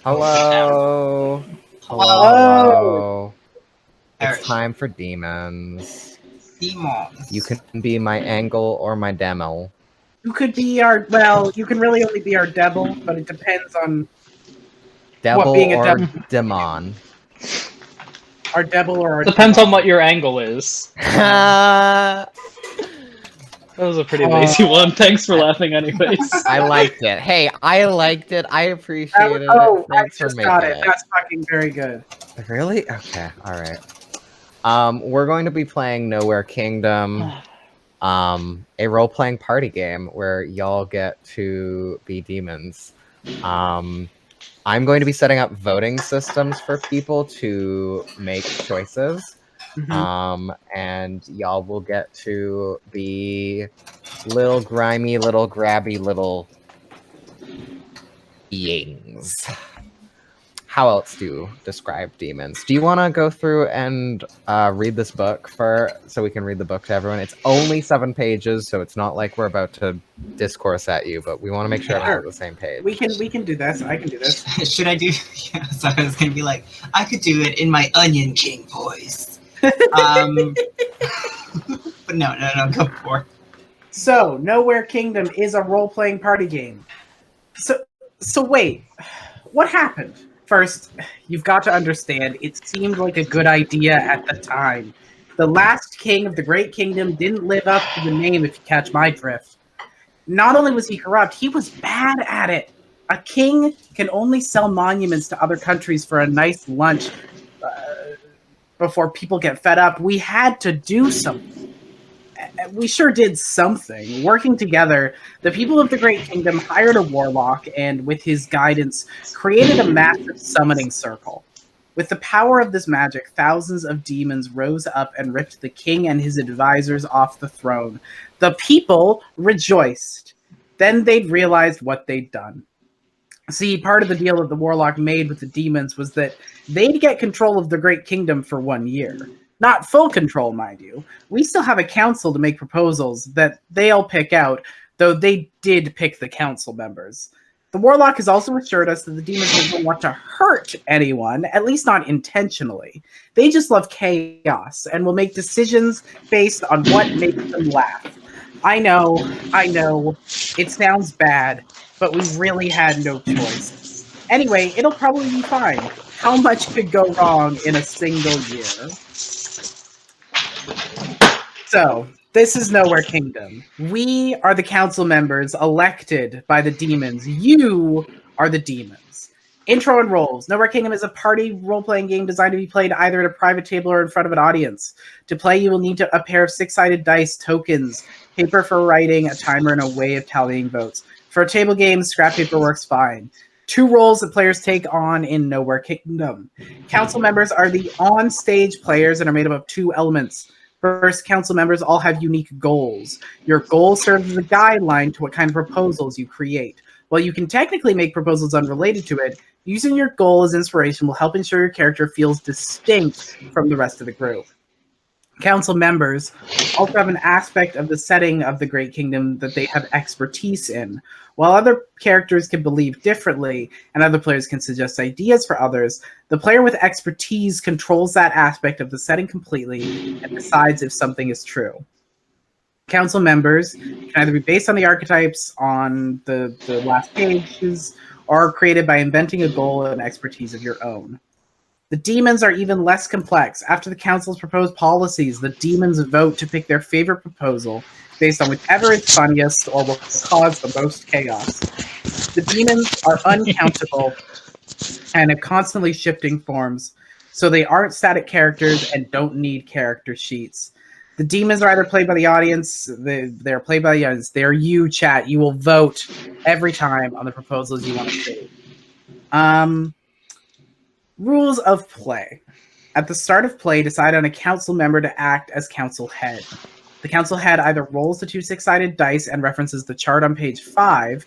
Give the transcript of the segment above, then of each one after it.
Hello. Hello. Hello. It's Eric. time for demons. Demons. You can be my angle or my demo. You could be our, well, you can really only be our devil, but it depends on Devil being a or devil. demon. Our devil or our Depends demon. on what your angle is. I That was a pretty lazy one. Thanks for laughing anyways. liked it. Hey, I liked it. I appreciated it. I Thanks for just making got it. it. That's fucking very good. Really? Okay. All right. We're going to be playing Nowhere Kingdom. A role-playing party game where y'all get to be demons. I'm going to be setting up voting systems for people to make choices. And y'all will get to be little grimy, little grabby, little beings. How else do you describe demons? Do you want to go through and read this book so we can read the book to everyone? It's only 7 pages, so it's not like we're about to discourse at you, but we want to make sure everyone's on the same page. We can do this. I can do this. Should I do? Yeah, so I was gonna be like, I could do it in my Onion King voice. But no, go for it. So, Nowhere Kingdom is a role-playing party game. So wait, what happened? First, you've got to understand, it seemed like a good idea at the time. The last king of the Great Kingdom didn't live up to the name, if you catch my drift. Not only was he corrupt, he was bad at it. A king can only sell monuments to other countries for a nice lunch before people get fed up. We had to do something. We sure did something. Working together, the people of the Great Kingdom hired a warlock and, with his guidance, created a massive summoning circle. With the power of this magic, thousands of demons rose up and ripped the king and his advisors off the throne. The people rejoiced. Then they'd realized what they'd done. See, part of the deal that the warlock made with the demons was that they'd get control of the Great Kingdom for 1 year. Not full control, mind you. We still have a council to make proposals that they'll pick out, though they did pick the council members. The warlock has also assured us that the demons don't want to hurt anyone, at least not intentionally. They just love chaos and will make decisions based on what makes them laugh. I know, it sounds bad, but we really had no choice. Anyway, it'll probably be fine. How much could go wrong in a single year? So, this is Nowhere Kingdom. We are the council members elected by the demons. You are the demons. Intro and roles. Nowhere Kingdom is a party role-playing game designed to be played either at a private table or in front of an audience. To play, you will need a pair of 6-sided dice, tokens, paper for writing, a timer, and a way of tallying votes. For a table game, scrap paper works fine. 2 roles that players take on in Nowhere Kingdom. Council members are the on-stage players and are made up of 2 elements. First, council members all have unique goals. Your goal serves as a guideline to what kind of proposals you create. While you can technically make proposals unrelated to it, using your goal as inspiration will help ensure your character feels distinct from the rest of the group. Council members also have an aspect of the setting of the Great Kingdom that they have expertise in. While other characters can believe differently and other players can suggest ideas for others, the player with expertise controls that aspect of the setting completely and decides if something is true. Council members can either be based on the archetypes on the last pages or created by inventing a goal and expertise of your own. The demons are even less complex. After the council's proposed policies, the demons vote to pick their favorite proposal based on whichever is funniest or will cause the most chaos. The demons are uncountable and have constantly shifting forms, so they aren't static characters and don't need character sheets. The demons are either played by the audience, they're played by the audience, they're you, chat. You will vote every time on the proposals you want to see. Rules of play. At the start of play, decide on a council member to act as council head. The council head either rolls the 2 6-sided dice and references the chart on page 5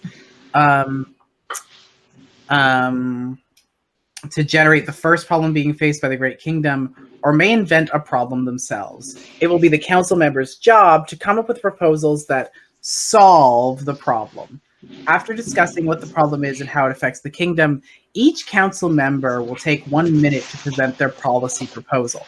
to generate the first problem being faced by the Great Kingdom, or may invent a problem themselves. It will be the council member's job to come up with proposals that solve the problem. After discussing what the problem is and how it affects the kingdom, each council member will take 1 minute to present their policy proposal.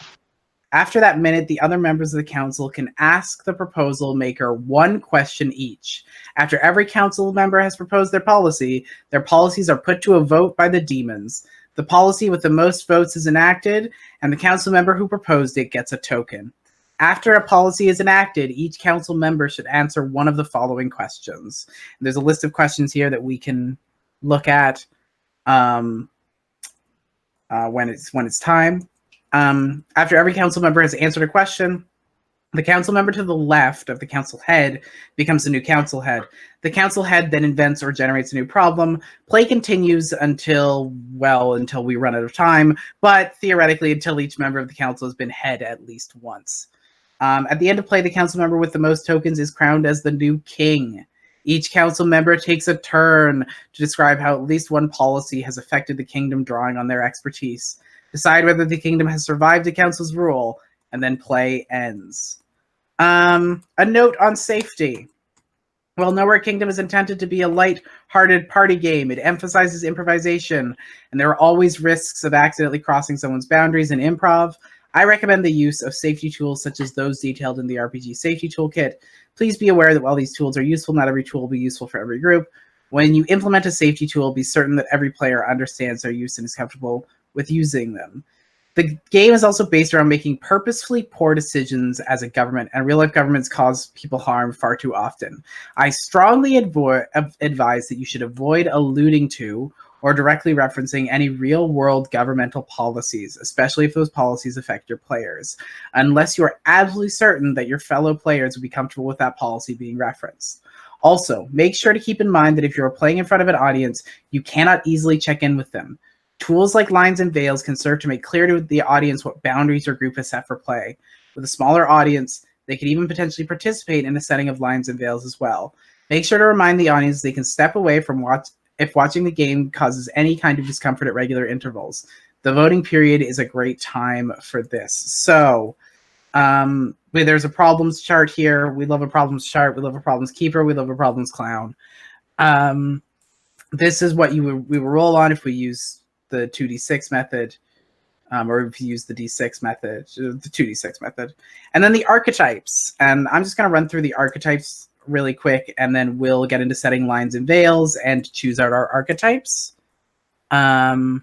After that minute, the other members of the council can ask the proposal maker one question each. After every council member has proposed their policies are put to a vote by the demons. The policy with the most votes is enacted, and the council member who proposed it gets a token. After a policy is enacted, each council member should answer one of the following questions. And there's a list of questions here that we can look at when it's time. After every council member has answered a question, the council member to the left of the council head becomes the new council head. The council head then invents or generates a new problem. Play continues until we run out of time, but theoretically until each member of the council has been head at least once. At the end of play, the council member with the most tokens is crowned as the new king. Each council member takes a turn to describe how at least one policy has affected the kingdom, drawing on their expertise. Decide whether the kingdom has survived the council's rule, and then play ends. A note on safety. While Nowhere Kingdom is intended to be a light-hearted party game, it emphasizes improvisation, and there are always risks of accidentally crossing someone's boundaries in improv. I recommend the use of safety tools such as those detailed in the RPG Safety Toolkit. Please be aware that while these tools are useful, not every tool will be useful for every group. When you implement a safety tool, be certain that every player understands their use and is comfortable with using them. The game is also based around making purposefully poor decisions as a government, and real-life governments cause people harm far too often. I strongly advise that you should avoid alluding to or directly referencing any real-world governmental policies, especially if those policies affect your players, unless you are absolutely certain that your fellow players will be comfortable with that policy being referenced. Also, make sure to keep in mind that if you are playing in front of an audience, you cannot easily check in with them. Tools like lines and veils can serve to make clear to the audience what boundaries your group has set for play. With a smaller audience, they could even potentially participate in the setting of lines and veils as well. Make sure to remind the audience they can step away from if watching the game causes any kind of discomfort at regular intervals. The voting period is a great time for this. So, there's a problems chart here. We love a problems chart. We love a problems keeper. We love a problems clown. This is what we would roll on if we use the 2d6 method, or if you use the d6 method, the 2d6 method. And then the archetypes. And I'm just going to run through the archetypes really quick, and then we'll get into setting lines and veils and choose out our archetypes. You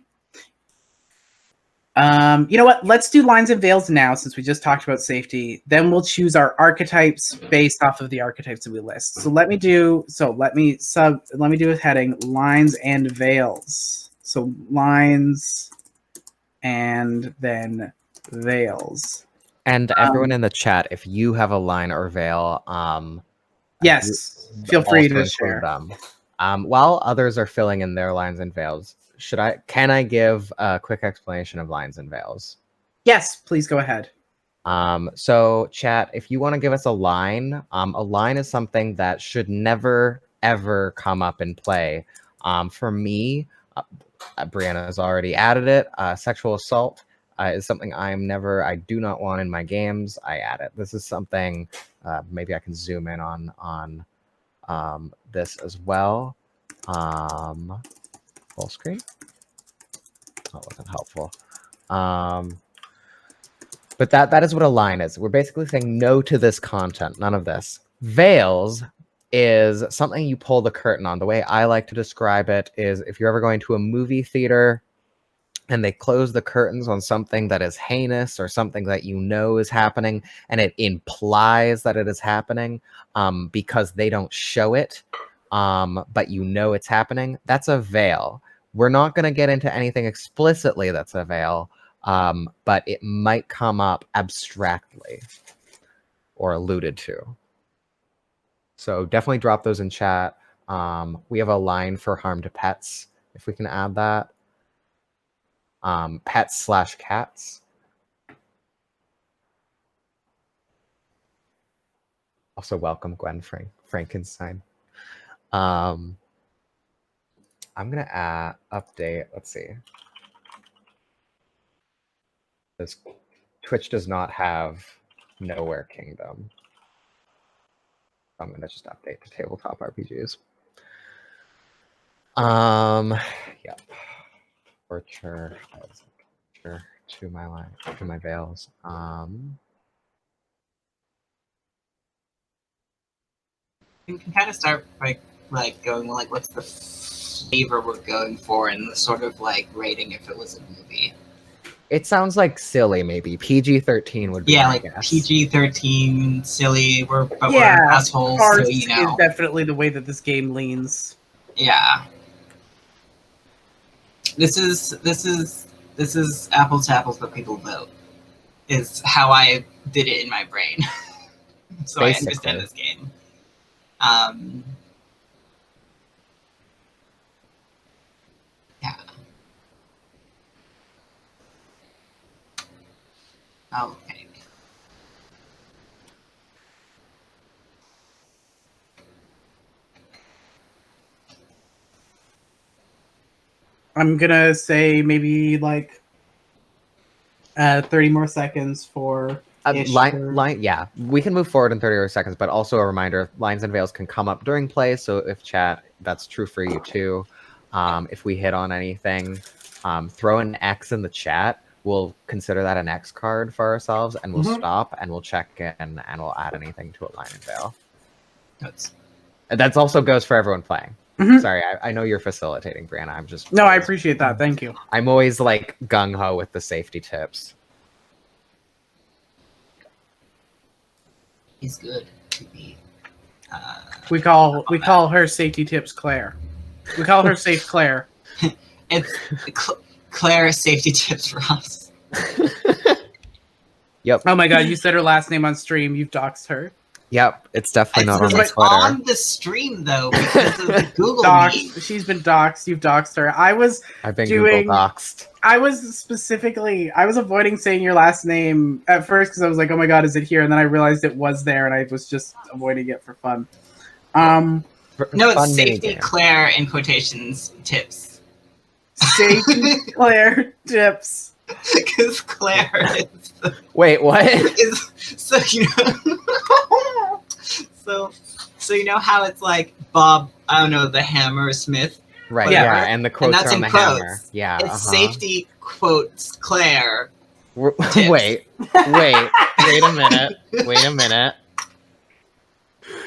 know what? Let's do lines and veils now, since we just talked about safety. Then we'll choose our archetypes based off of the archetypes that we list. So let me do a heading lines and veils. So lines and then veils. And everyone in the chat, if you have a line or veil, yes, feel free to include share them. While others are filling in their lines and veils, can I give a quick explanation of lines and veils? Yes, please go ahead. So chat, if you want to give us a line is something that should never, ever come up in play. For me, Brianna has already added it. Sexual assault is something I do not want in my games. I add it. This is something, maybe I can zoom in on this as well. Full screen. That wasn't helpful. But that is what a line is. We're basically saying no to this content, none of this. Veils is something you pull the curtain on. The way I like to describe it is if you're ever going to a movie theater and they close the curtains on something that is heinous or something that you know is happening, and it implies that it is happening because they don't show it, but you know it's happening, that's a veil. We're not going to get into anything explicitly that's a veil, but it might come up abstractly or alluded to. So definitely drop those in chat. We have a line for harm to pets, if we can add that. Pets/cats. Also welcome Gwen Frankenstein. I'm going to update, let's see. This Twitch does not have Nowhere Kingdom. I'm going to just update to Tabletop RPGs. Yep. Torture. Torture to my line, to my veils. We can kind of start by like going like, what's the flavor we're going for, and the sort of like rating if it was a movie. It sounds like silly, maybe PG-13 would be. Yeah, my like guess. PG-13, silly. We're Yeah, assholes, farce so you know. is definitely the way that this game leans. Yeah. This is apples to apples, but people vote. Is how I did it in my brain. So Basically. I understand this game. Yeah. Okay. I'm gonna say maybe like 30 more seconds for ish for- Line, yeah, we can move forward in 30 seconds, but also a reminder: lines and veils can come up during play. So if chat, that's true for you too. If we hit on anything, throw an X in the chat. We'll consider that an X card for ourselves, and we'll stop and we'll check in and we'll add anything to a line and veil. That's also goes for everyone playing. Sorry, I know you're facilitating, Brianna. I'm just No, I appreciate that. Thank you. I'm always like gung ho with the safety tips. He's good to be. We call her safety tips Claire. We call her Safe Claire. It's Claire safety tips for us. Yep. Oh my god, you said her last name on stream. You've doxed her. Yep, it's definitely not on It's my like Twitter. on the stream though because of the Google Meet. Doxed. She's been doxed. You've doxed her. I've been Google doxed. I was avoiding saying your last name at first because I was like, oh my god, is it here? And then I realized it was there, and I was just avoiding it for fun. No, Fun it's safety minigame. Claire in quotations tips. Safety Claire tips. Because Claire is, Wait, what? is so you know so you know how it's like Bob, I don't know, the Hammersmith. Right, Yeah. yeah, and the quotes that's are on in the quotes. hammer. Yeah. It's safety quotes Claire. Tips. Wait a minute.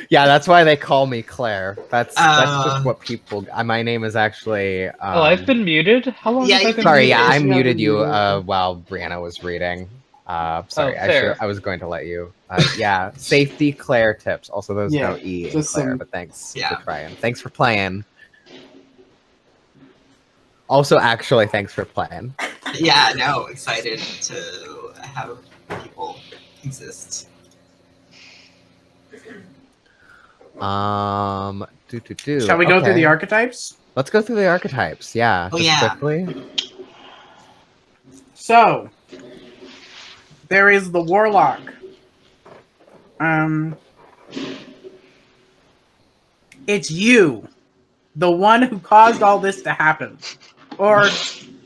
Yeah, that's why they call me Claire. That's just what people. My name is actually. I've been muted. How long Yeah, have I you've been been Sorry, muted? yeah, I Yeah, muted you muted. while Brianna was reading. Sorry, fair. I was going to let you. Yeah, safety Claire tips. Also, there's Yeah, no E in just Claire, some- but thanks Yeah. for trying. Thanks for playing. Also, actually, thanks for playing. Yeah, no, excited to have people exist. Shall Shall we go through the archetypes? Let's go through the archetypes. Yeah, Oh, just yeah. quickly. So there is the Warlock. It's you, the one who caused all this to happen. Or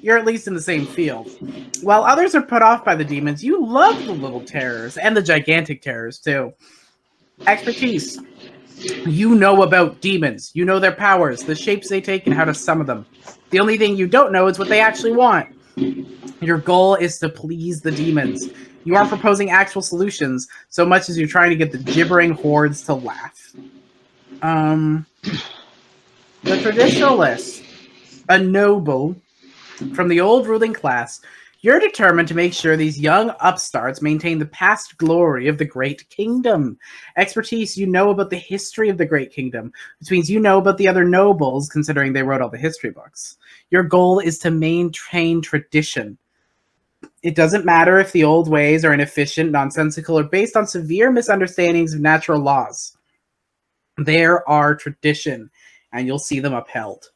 you're at least in the same field. While others are put off by the demons, you love the little terrors and the gigantic terrors too. Expertise. You know about demons. You know their powers, the shapes they take, and how to summon them. The only thing you don't know is what they actually want. Your goal is to please the demons. You aren't proposing actual solutions so much as you're trying to get the gibbering hordes to laugh. The Traditionalist, a noble from the old ruling class, you're determined to make sure these young upstarts maintain the past glory of the Great Kingdom. Expertise, you know about the history of the Great Kingdom, which means you know about the other nobles, considering they wrote all the history books. Your goal is to maintain tradition. It doesn't matter if the old ways are inefficient, nonsensical, or based on severe misunderstandings of natural laws. There are tradition, and you'll see them upheld.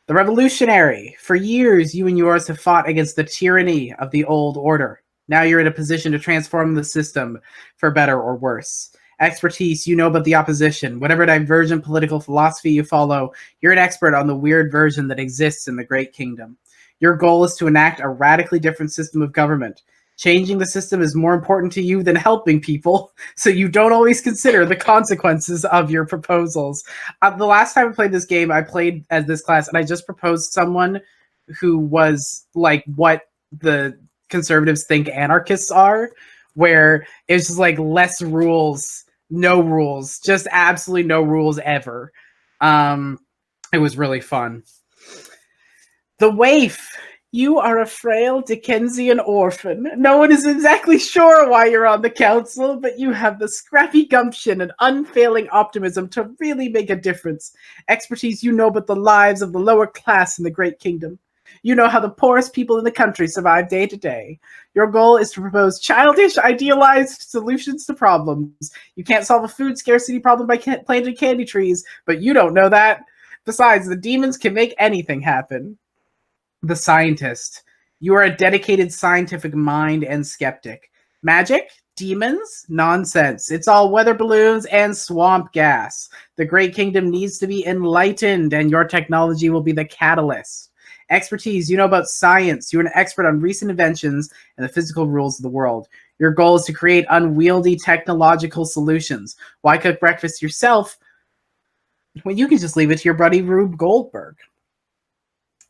The Revolutionary. For years, you and yours have fought against the tyranny of the old order. Now you're in a position to transform the system for better or worse. Expertise, you know about the opposition. Whatever divergent political philosophy you follow, you're an expert on the weird version that exists in the Great Kingdom. Your goal is to enact a radically different system of government. Changing the system is more important to you than helping people, so you don't always consider the consequences of your proposals. The last time I played this game, I played as this class, and I just proposed someone who was like what the conservatives think anarchists are, where it's just like less rules, no rules, just absolutely no rules ever. It was really fun. The waif. You are a frail Dickensian orphan. No one is exactly sure why you're on the council, but you have the scrappy gumption and unfailing optimism to really make a difference. Expertise you know but the lives of the lower class in the Great Kingdom. You know how the poorest people in the country survive day to day. Your goal is to propose childish, idealized solutions to problems. You can't solve a food scarcity problem by planting candy trees, but you don't know that. Besides, the demons can make anything happen. The scientist. You are a dedicated scientific mind and skeptic. Magic? Demons? Nonsense. It's all weather balloons and swamp gas. The Great Kingdom needs to be enlightened, and your technology will be the catalyst. Expertise. You know about science. You're an expert on recent inventions and the physical rules of the world. Your goal is to create unwieldy technological solutions. Why cook breakfast yourself when you can just leave it to your buddy Rube Goldberg?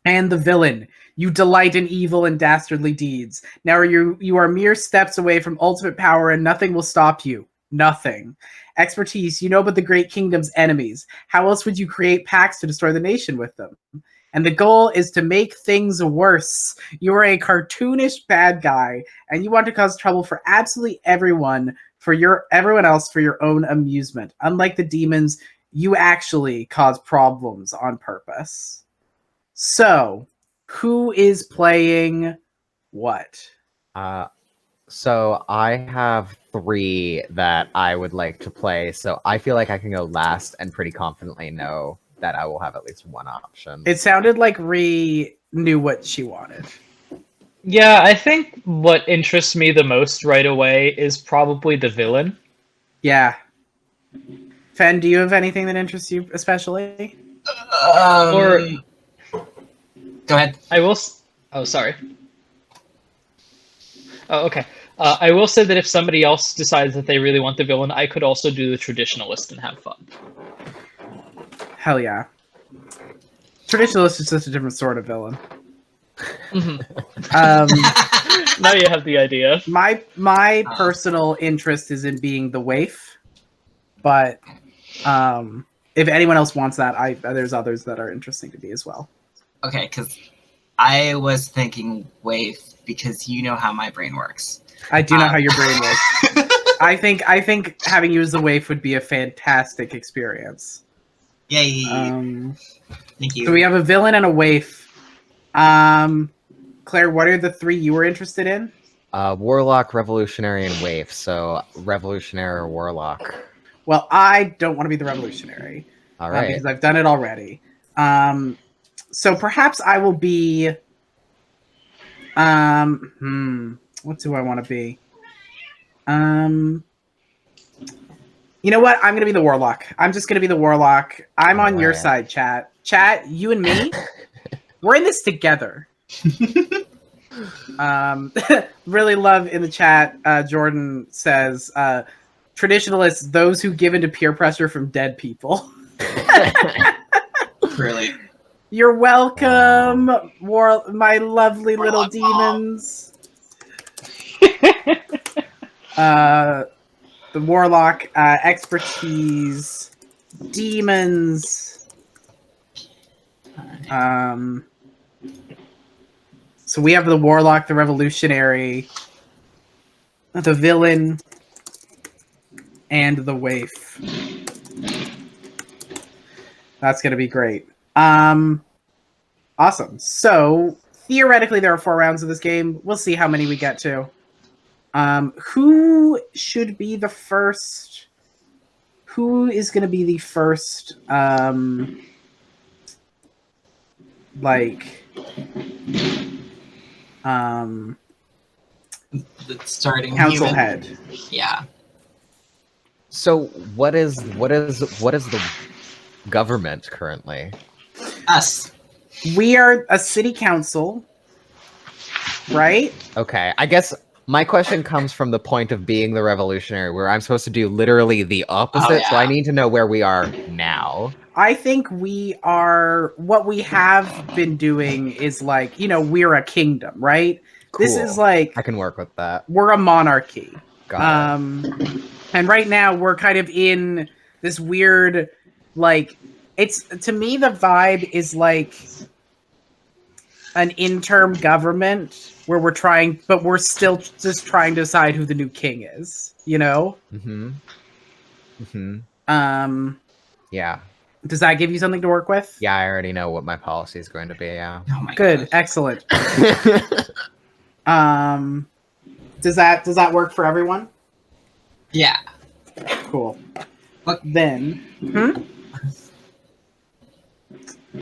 And the villain. You delight in evil and dastardly deeds. Now you are mere steps away from ultimate power, and nothing will stop you. Nothing. Expertise. You know about the Great Kingdom's enemies. How else would you create pacts to destroy the nation with them? And the goal is to make things worse. You are a cartoonish bad guy, and you want to cause trouble for absolutely everyone else for your own amusement. Unlike the demons, you actually cause problems on purpose. So, who is playing what? So I have 3 that I would like to play. So I feel like I can go last and pretty confidently know that I will have at least one option. It sounded like Ree knew what she wanted. Yeah, I think what interests me the most right away is probably the villain. Yeah. Fen, do you have anything that interests you especially? Or Go ahead. Oh, sorry. Oh, okay. I will say that if somebody else decides that they really want the villain, I could also do the traditionalist and have fun. Hell yeah. Traditionalist is just a different sort of villain. Now you have the idea. My personal interest is in being the waif, but if anyone else wants that, there's others that are interesting to me as well. Okay, because I was thinking wave because you know how my brain works. I do know how your brain works. I think having you as the waif would be a fantastic experience. Yay! Thank you. So we have a villain and a waif. Claire, what are the 3 you were interested in? Warlock, Revolutionary, and Waif. So Revolutionary or Warlock. Well, I don't want to be the Revolutionary. All right. Because I've done it already. So perhaps I will be... what do I want to be? You know what? I'm going to be the Warlock. I'm just going to be the Warlock. I'm on your side, chat. Chat, you and me, we're in this together. Really love in the chat, Jordan says, traditionalists, those who give into peer pressure from dead people. Really? You're welcome, my lovely little demons. The Warlock, expertise, demons. So we have the Warlock, the Revolutionary, the Villain, and the Waif. That's going to be great. Awesome. So, theoretically, there are 4 rounds of this game. We'll see how many we get to. Who should be the first? Who is going to be the first, the starting council human. head? Yeah. So what is the government currently? Us. We are a city council, right? Okay, I guess My question comes from the point of being the revolutionary, where I'm supposed to do literally the opposite. So I yeah. need to know where we are now. I think we are. What we have been doing is like, we're a kingdom, right? This is Cool. like I can work with that. we're a monarchy. Got it. And right now we're kind of in this weird, like, it's to me the vibe is like an interim government where we're trying, but we're still just trying to decide who the new king is. Mm-hmm. Mm-hmm. Yeah. Does that give you something to work with? Yeah, I already know what my policy is going to be. Yeah. Oh my Good, gosh. excellent. Does that work for everyone? Yeah. Cool. What? Then,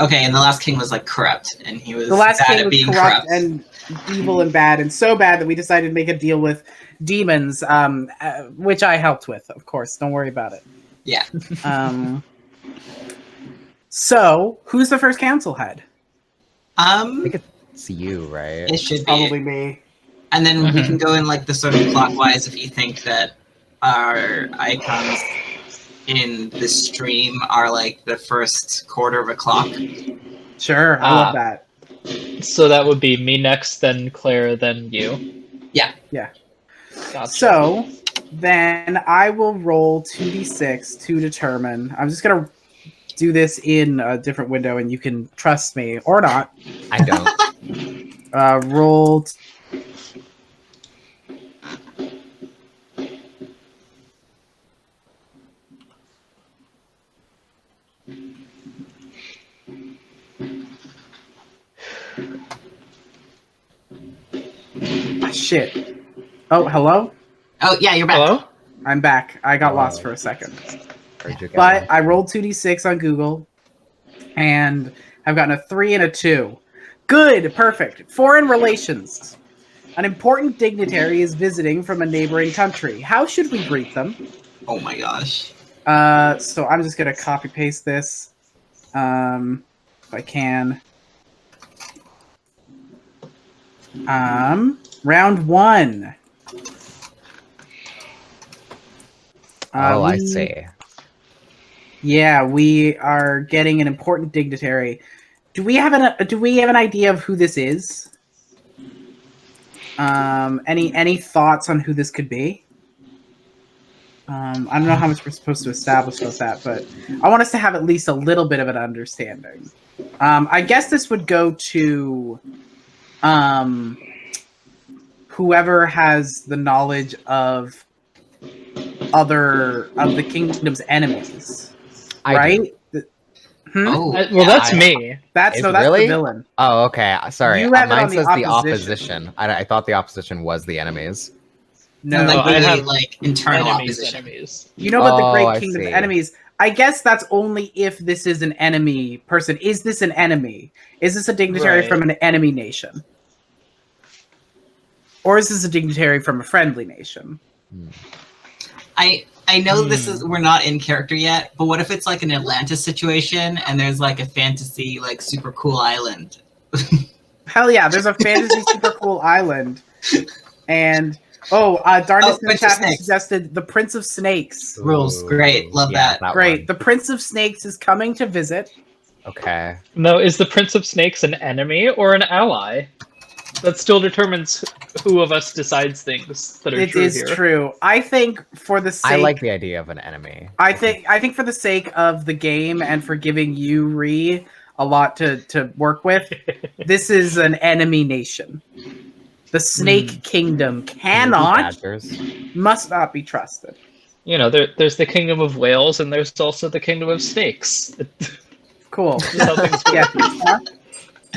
Okay, and the last king was like corrupt, and he was the last bad king at was being corrupt and evil and bad, and so bad that we decided to make a deal with demons, which I helped with, of course. Don't worry about it. Yeah. So, who's the first council head? I think it's you, right? It should be. Probably me. And then we Mhm. can go in like the sort of clockwise if you think that our icons in the stream are like the first quarter of a clock. Sure, I love that. So that would be me next, then Claire, then you. Yeah. Yeah. Gotcha. So, then I will roll 2d6 to determine. I'm just going to do this in a different window, and you can trust me or not. I don't. Roll. Shit. Oh, hello? Oh yeah, you're back. Hello? I'm back. I got Hello. lost for a second. Where'd you go? But I rolled 2d6 on Google, and I've gotten a 3 and a 2. Good, perfect. Foreign relations. An important dignitary is visiting from a neighboring country. How should we greet them? Oh my gosh. So I'm just gonna copy paste this, if I can. Round 1. Oh, I we- see. Yeah, we are getting an important dignitary. Do we have an idea of who this is? Any thoughts on who this could be? I don't know how much we're supposed to establish about that, but I want us to have at least a little bit of an understanding. I guess this would go to whoever has the knowledge of the kingdom's enemies, I right? do. Oh. Well, that's I- me. That's Is no, that's really? the villain. Oh, okay. Sorry. You have it Mine on the says the opposition. opposition. I thought the opposition was the enemies. No, like I really have like internal Enemies, opposition. enemies. you know about the Oh, Great I Kingdom's see. enemies. I guess that's only if this is an enemy person. Is this an enemy? Is this a dignitary Right. from an enemy nation? Or is this a dignitary from a friendly nation? I know this is we're not in character yet, but what if it's like an Atlantis situation and there's like a fantasy like super cool island? Hell yeah, there's a fantasy super cool island. And Darkness in the Prince of chat has Snakes. suggested the Prince of Snakes. Rules. Great. Love that. Great. One. The Prince of Snakes is coming to visit. Okay. No, is the Prince of Snakes an enemy or an ally? That still determines who of us decides things that are It true is here. true. I think for the sake I like the idea of an enemy. I think for the sake of the game and for giving you Ree a lot to work with, this is an enemy nation. The Snake Kingdom Badgers. must not be trusted. You know, there's the Kingdom of Wales and there's also the Kingdom of Snakes. Cool. That's how things work. Yeah,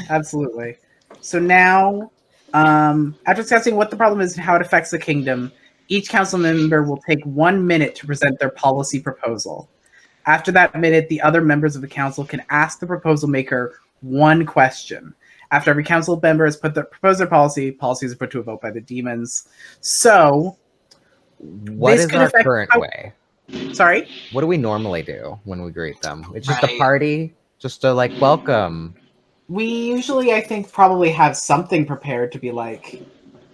absolutely. So now, after discussing what the problem is and how it affects the kingdom, each council member will take 1 minute to present their policy proposal. After that minute, the other members of the council can ask the proposal maker one question. After every council member has proposed their policies are put to a vote by the demons. So, What This is could our affect current how- way? sorry? What do we normally do when we greet them? It's just a Right. party, just to like welcome. We usually, I think, probably have something prepared to be like,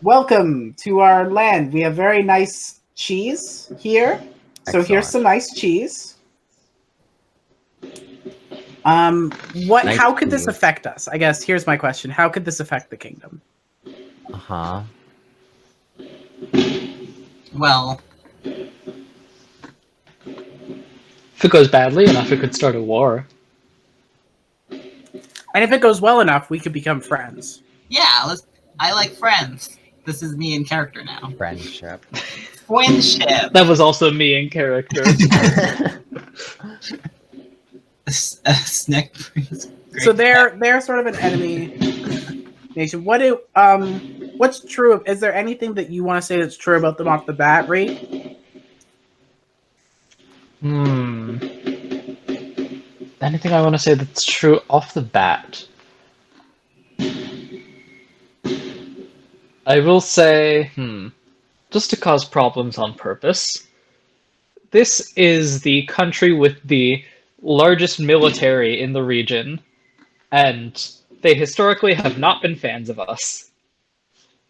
welcome to our land. We have very nice cheese here. So here's Excellent. some nice cheese. What? Nice How could this cheese. affect us? I guess here's my question: how could this affect the kingdom? Uh-huh. Well, If it goes badly enough, it could start a war. And if it goes well enough, we could become friends. yeah, I like friends. This is me in character now. Friendship. Friendship. That was also me in character. Snack brings great So they're sort of an enemy nation. What's true of? Is there anything that you want to say that's true about them off the bat, Reed? Anything I want to say that's true off the bat? I will say, just to cause problems on purpose, this is the country with the largest military in the region, and they historically have not been fans of us.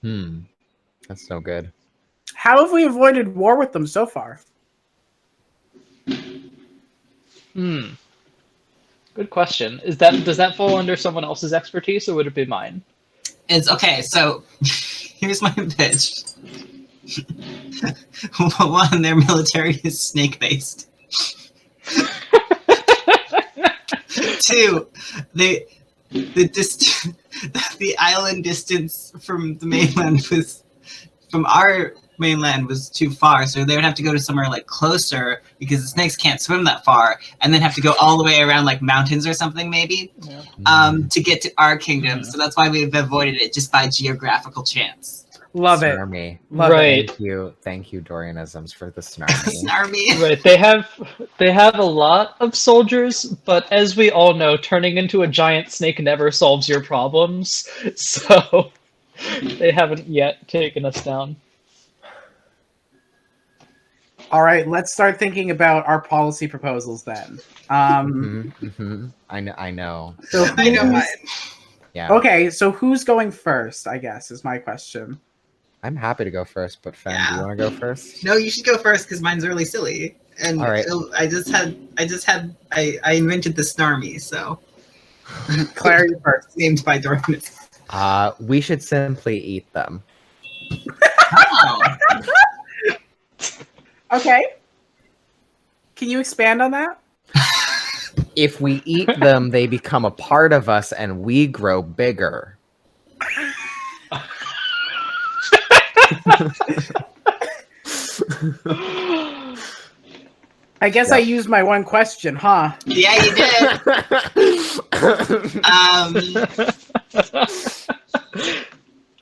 That's no good. How have we avoided war with them so far? Good question. Does that fall under someone else's expertise, or would it be mine? It's okay, so here's my pitch. One, their military is snake-based. Two, the island distance from the mainland from our mainland was too far, so they would have to go to somewhere like closer because the snakes can't swim that far, and then have to go all the way around like mountains or something maybe, to get to our kingdom. So that's why we've avoided it just by geographical chance. Love it. Snarmy. Love Right. Thank you, Dorianisms, for the snarmy. Snarmy. Right, they have a lot of soldiers, but as we all know, turning into a giant snake never solves your problems. So they haven't yet taken us down. All right, let's start thinking about our policy proposals then. I know. So I know who's- mine. Yeah. Okay, so who's going first? I guess is my question. I'm happy to go first, but Fen, do Yeah. you want to go first? No, you should go first because mine's really silly. And All right. I invented the Snarmy, so Claire, you first. named by Darkness. We should simply eat them. Oh. Okay. Can you expand on that? If we eat them, they become a part of us and we grow bigger. I guess Yeah. I used my one question, huh? Yeah, you did.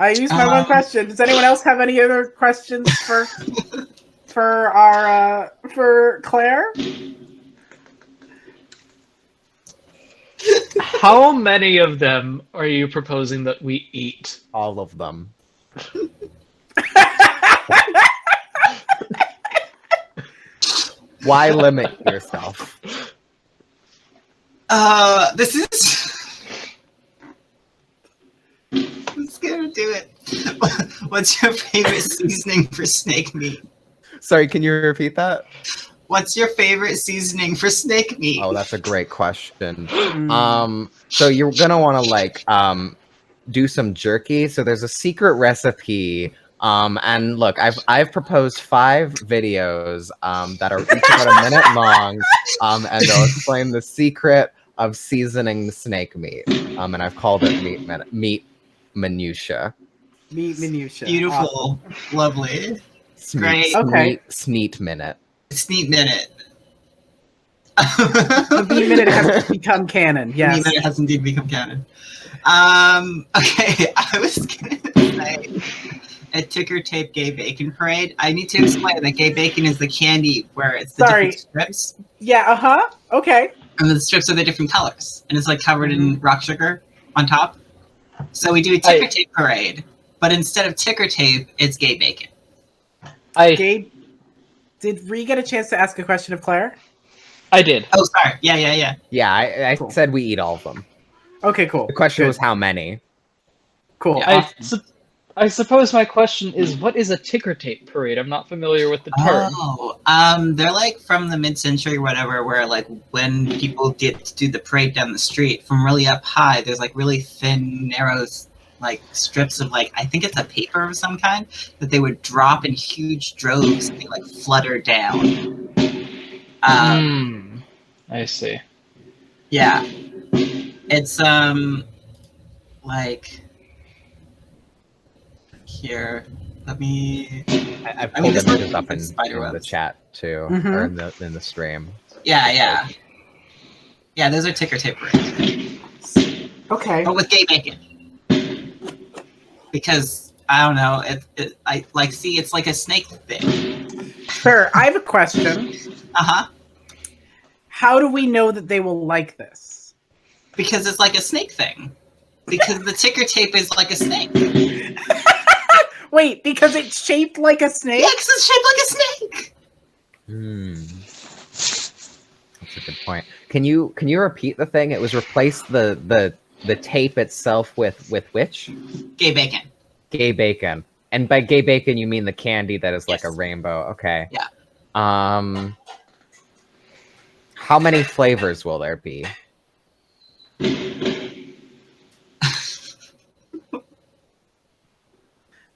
I used my one question. Does anyone else have any other questions for for Claire? How many of them are you proposing that we eat? All of them. Why limit yourself? This is. Let's go do it. What's your favorite seasoning for snake meat? Sorry, can you repeat that? What's your favorite seasoning for snake meat? Oh, that's a great question. Mm. So you're gonna want to do some jerky. So there's a secret recipe. And look, I've proposed 5 videos that are each about a minute long. And they'll explain the secret of seasoning the snake meat. And I've called it meat minutia. Meat minutia. Beautiful, lovely. Great. Okay. Sneet minute. Sneak minute. The meat minute has become canon. Yes. Sneak minute has indeed become canon. Okay, I was gonna say a ticker tape gay bacon parade. I need to explain that gay bacon is the candy where it's the Sorry. different strips, Yeah. Okay. and the strips are the different colors, and it's like covered in rock sugar on top. So we do a ticker tape parade, but instead of ticker tape, it's gay bacon. Gabe, did Ree get a chance to ask a question of Claire? I did. Oh, sorry. Yeah. Yeah, I Cool. said we eat all of them. Okay, cool. The question Good. was how many. Cool. Yeah, Awesome. I suppose my question is, what is a ticker tape parade? I'm not familiar with the term. They're like from the mid-century or whatever, where like when people get to do the parade down the street from really up high, there's like really thin, narrow, like strips of like I think it's a paper of some kind that they would drop in huge droves and they like flutter down. I see. Yeah, it's like here. Let me. I I mean, pulled this images looks up like in spider the webs. chat too, Mhm. or in the stream. Yeah. Those are ticker tape parades, Okay. but with gay bacon. Because I don't know, I like see it's like a snake thing. Sure. I have a question. How do we know that they will like this? Because it's like a snake thing. Because the ticker tape is like a snake. Wait, because it's shaped like a snake? Yeah, because it's shaped like a snake. That's a good point. Can you repeat the thing? It was replace the tape itself with which? Gay bacon. Gay bacon. And by gay bacon you mean the candy that is like a Yes. rainbow. Okay. Yeah. How many flavors will there be?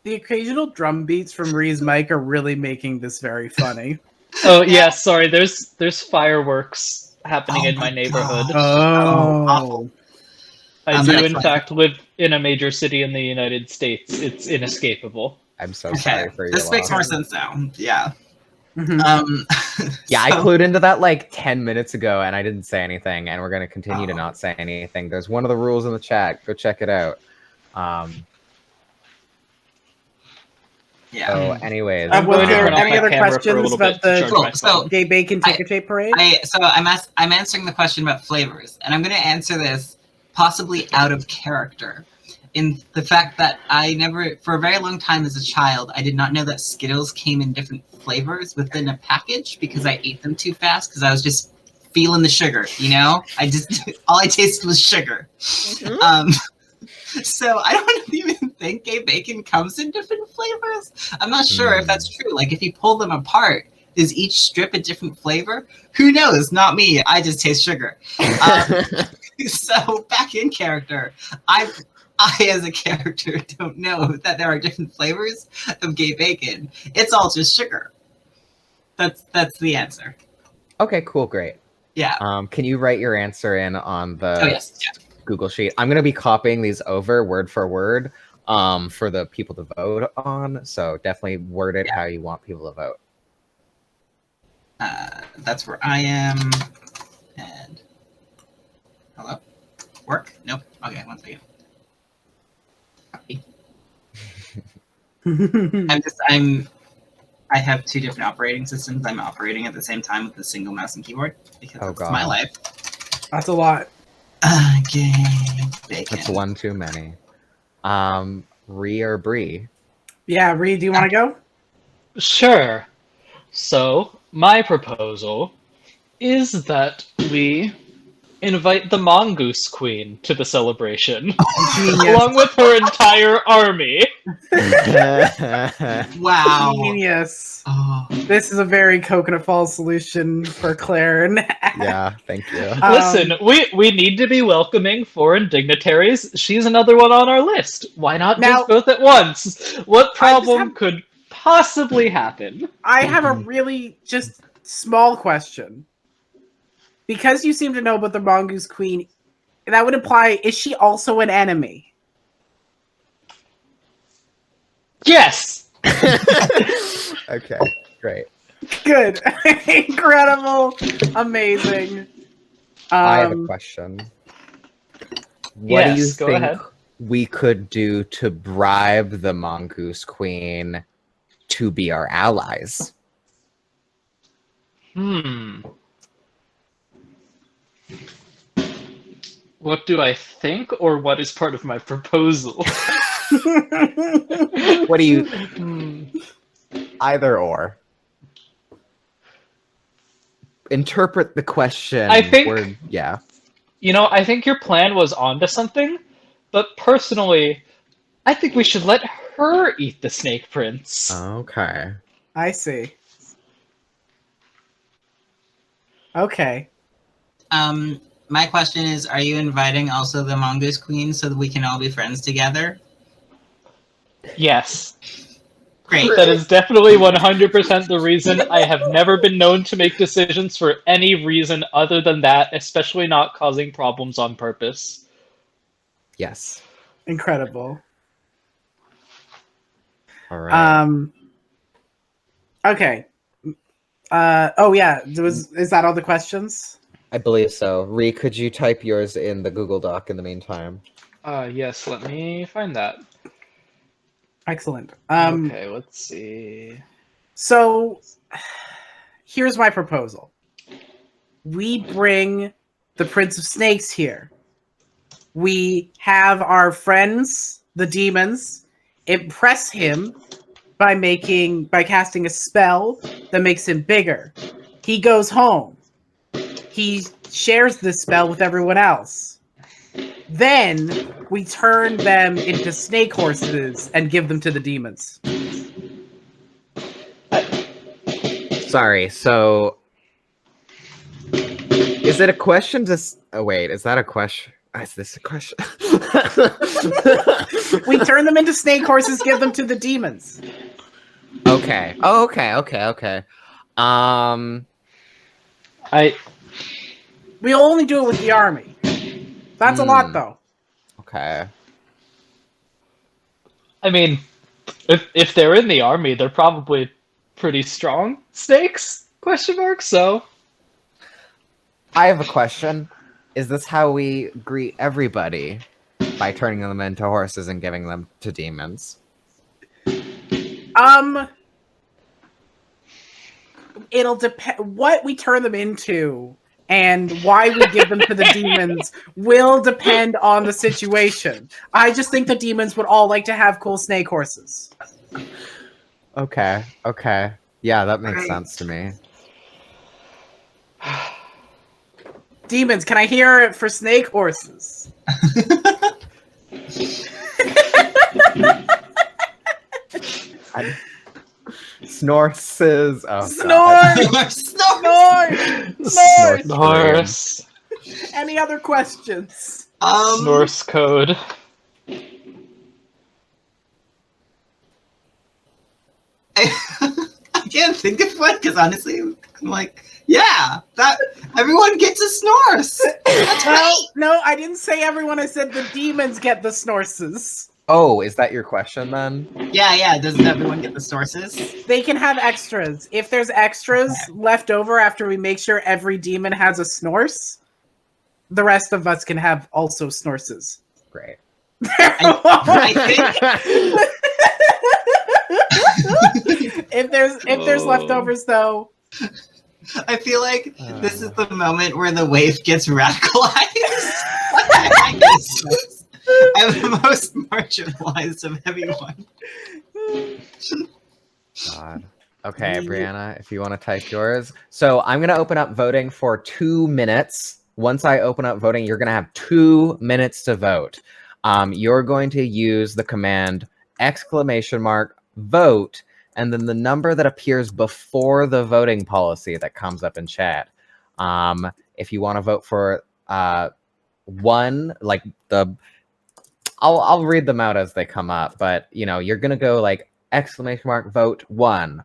The occasional drum beats from Ree's mic are really making this very funny. Oh yeah, sorry. There's fireworks happening Oh in my my neighborhood. God. Awful. I I'm do gonna in try. fact live in a major city in the United States. It's inescapable. I'm so Okay, sorry for your this makes loss. more sense now. Yeah. Mhm. Yeah, I so- clued into that like 10 minutes ago and I didn't say anything, and we're going to continue to not say anything. There's one of the rules in the chat. Go check it out. Yeah. So, anyways, I'm was going to there turn off any my other camera for a questions little about bit to the- charge Cool, my so- phone. Gay bacon ticker tape parade? I'm answering the question about flavors, and I'm going to answer this possibly out of character. In the fact that I never, for a very long time as a child, I did not know that Skittles came in different flavors within a package because I ate them too fast because I was just feeling the sugar, you know? All I tasted was sugar. So I don't even think gay bacon comes in different flavors. I'm not sure if that's true. Like if you pull them apart, is each strip a different flavor? Who knows? Not me. I just taste sugar. So back in character, I as a character don't know that there are different flavors of gay bacon. It's all just sugar. That's the answer. okay, cool, great. Yeah. Can you write your answer in on the Oh yes. Yeah. Google Sheet? I'm going to be copying these over word for word for the people to vote on. So definitely word it how you want people to vote. That's where I am. And hello. Work? Nope. Okay, one second. Copy. I have two different operating systems. I'm operating at the same time with a single mouse and keyboard because Oh, that's God. my life. That's a lot. Gay bacon. That's one too many. Ree or Bree? Yeah, Reed, do you want to go? Sure. So, my proposal is that we invite the Mongoose Queen to the celebration, Genius. along with her entire army. Wow. Genius. Oh, This is a very Coconut Falls solution for Claire. And Yeah, thank you. Listen, we need to be welcoming foreign dignitaries. She's another one on our list. Why not Now- just both at once? What problem have- could possibly happen? I have a really just small question. Because you seem to know about the Mongoose Queen, that would imply, is she also an enemy? Yes! Okay, great. Good. Incredible. Amazing. I have a question. What do you Yes, go think ahead. we could do to bribe the Mongoose Queen to be our allies? What do I think, or what is part of my proposal? What do you... Either or. Interpret the question. I think- Yeah. You know, I think your plan was onto something, but personally, I think we should let her eat the snake prince. Okay. I see. Okay. My question is, are you inviting also the Mongoose Queen so that we can all be friends together? Yes. Great. That is definitely 100% the reason. I have never been known to make decisions for any reason other than that, especially not causing problems on purpose. Yes. Incredible. All right. Okay. Oh yeah. Is that all the questions? I believe so. Ree, could you type yours in the Google Doc in the meantime? Yes, let me find that. Excellent. Okay, let's see. So here's my proposal. We bring the Prince of Snakes here. We have our friends, the demons, impress him by casting a spell that makes him bigger. He goes home. He shares this spell with everyone else. Then we turn them into snake horses and give them to the demons. Sorry, so is it a question to oh wait, is that a question? Is this a question? We turn them into snake horses, give them to the demons. Okay. Oh, okay. We'll only do it with the army. That's a lot, though. Okay. I mean, if they're in the army, they're probably pretty strong snakes? Question mark. So, I have a question. Is this how we greet everybody by turning them into horses and giving them to demons? It'll depend what we turn them into and why we give them to the demons will depend on the situation. I just think the demons would all like to have cool snake horses. Okay. Yeah, that makes sense to me. Demons, can I hear it for snake horses? Snorses. Oh, Snore! Norse. Any other questions? Norse code. I can't think of one because honestly, I'm like, yeah, that everyone gets a snores. That's right. No, I didn't say everyone. I said the demons get the snorses. Oh, is that your question then? Yeah. Doesn't everyone get the sources? They can have extras. If there's extras left over after we make sure every demon has a snorse, the rest of us can have also snorses. Great. I think if there's leftovers though, I feel like this is the moment where the wave gets radicalized. I'm the most marginalized of everyone. God. Okay, Brianna, if you want to type yours. So I'm going to open up voting for 2 minutes. Once I open up voting, you're going to have 2 minutes to vote. You're going to use the command ! Vote, and then the number that appears before the voting policy that comes up in chat. If you want to vote for one, like the... I'll read them out as they come up, but you're gonna go like ! Vote 1, !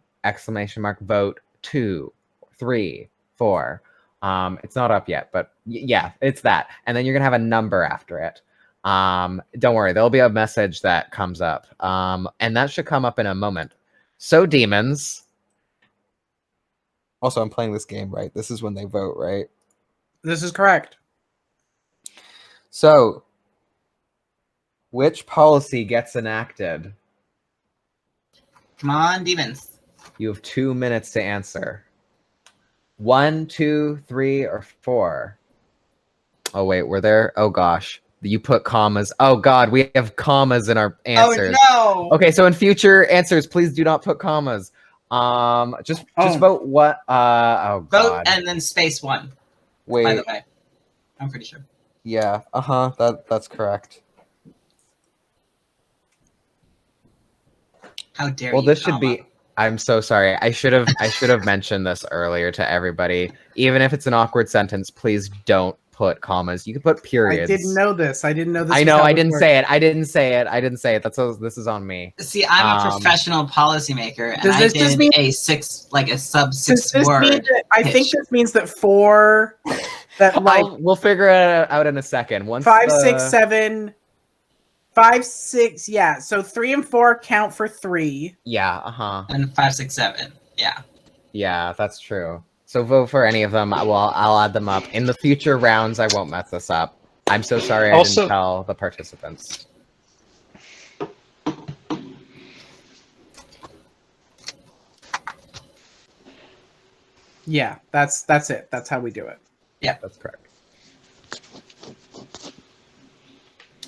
Vote 2, 3, 4. It's not up yet, but yeah, it's that. And then you're gonna have a number after it. Don't worry, there'll be a message that comes up. And that should come up in a moment. So demons. Also, I'm playing this game, right? This is when they vote, right? this is correct. So, which policy gets enacted? Come on, demons. You have 2 minutes to answer. 1, 2, 3, or 4. Oh wait, were there? Oh gosh, you put commas. Oh god, we have commas in our answers. Oh no! Okay, so in future answers, please do not put commas. Just vote what? Oh god. Vote and then space 1. Wait. By the way, I'm pretty sure. Yeah. That's correct. How dare Well, you? this should comma. be. I'm so sorry. I should have mentioned this earlier to everybody. Even if it's an awkward sentence, please don't put commas. You can put periods. I didn't know this. I didn't know this. I was know. how I this didn't worked. say it. I didn't say it. I didn't say it. This is on me. See, I'm a Um, professional policymaker, and Does I this just did mean- a sub Does six this mean word. that, I think pitch. this means that 4, that like We'll figure it out in a second. Once 5, the- 6, 7, 5, 6. Yeah. So 3 and 4 count for 3. Yeah. And 5, 6, 7. Yeah. Yeah, that's true. So vote for any of them. I'll add them up in the future rounds. I won't mess this up. I'm so sorry. I Also- didn't tell the participants. Yeah, that's it. That's how we do it. That's correct.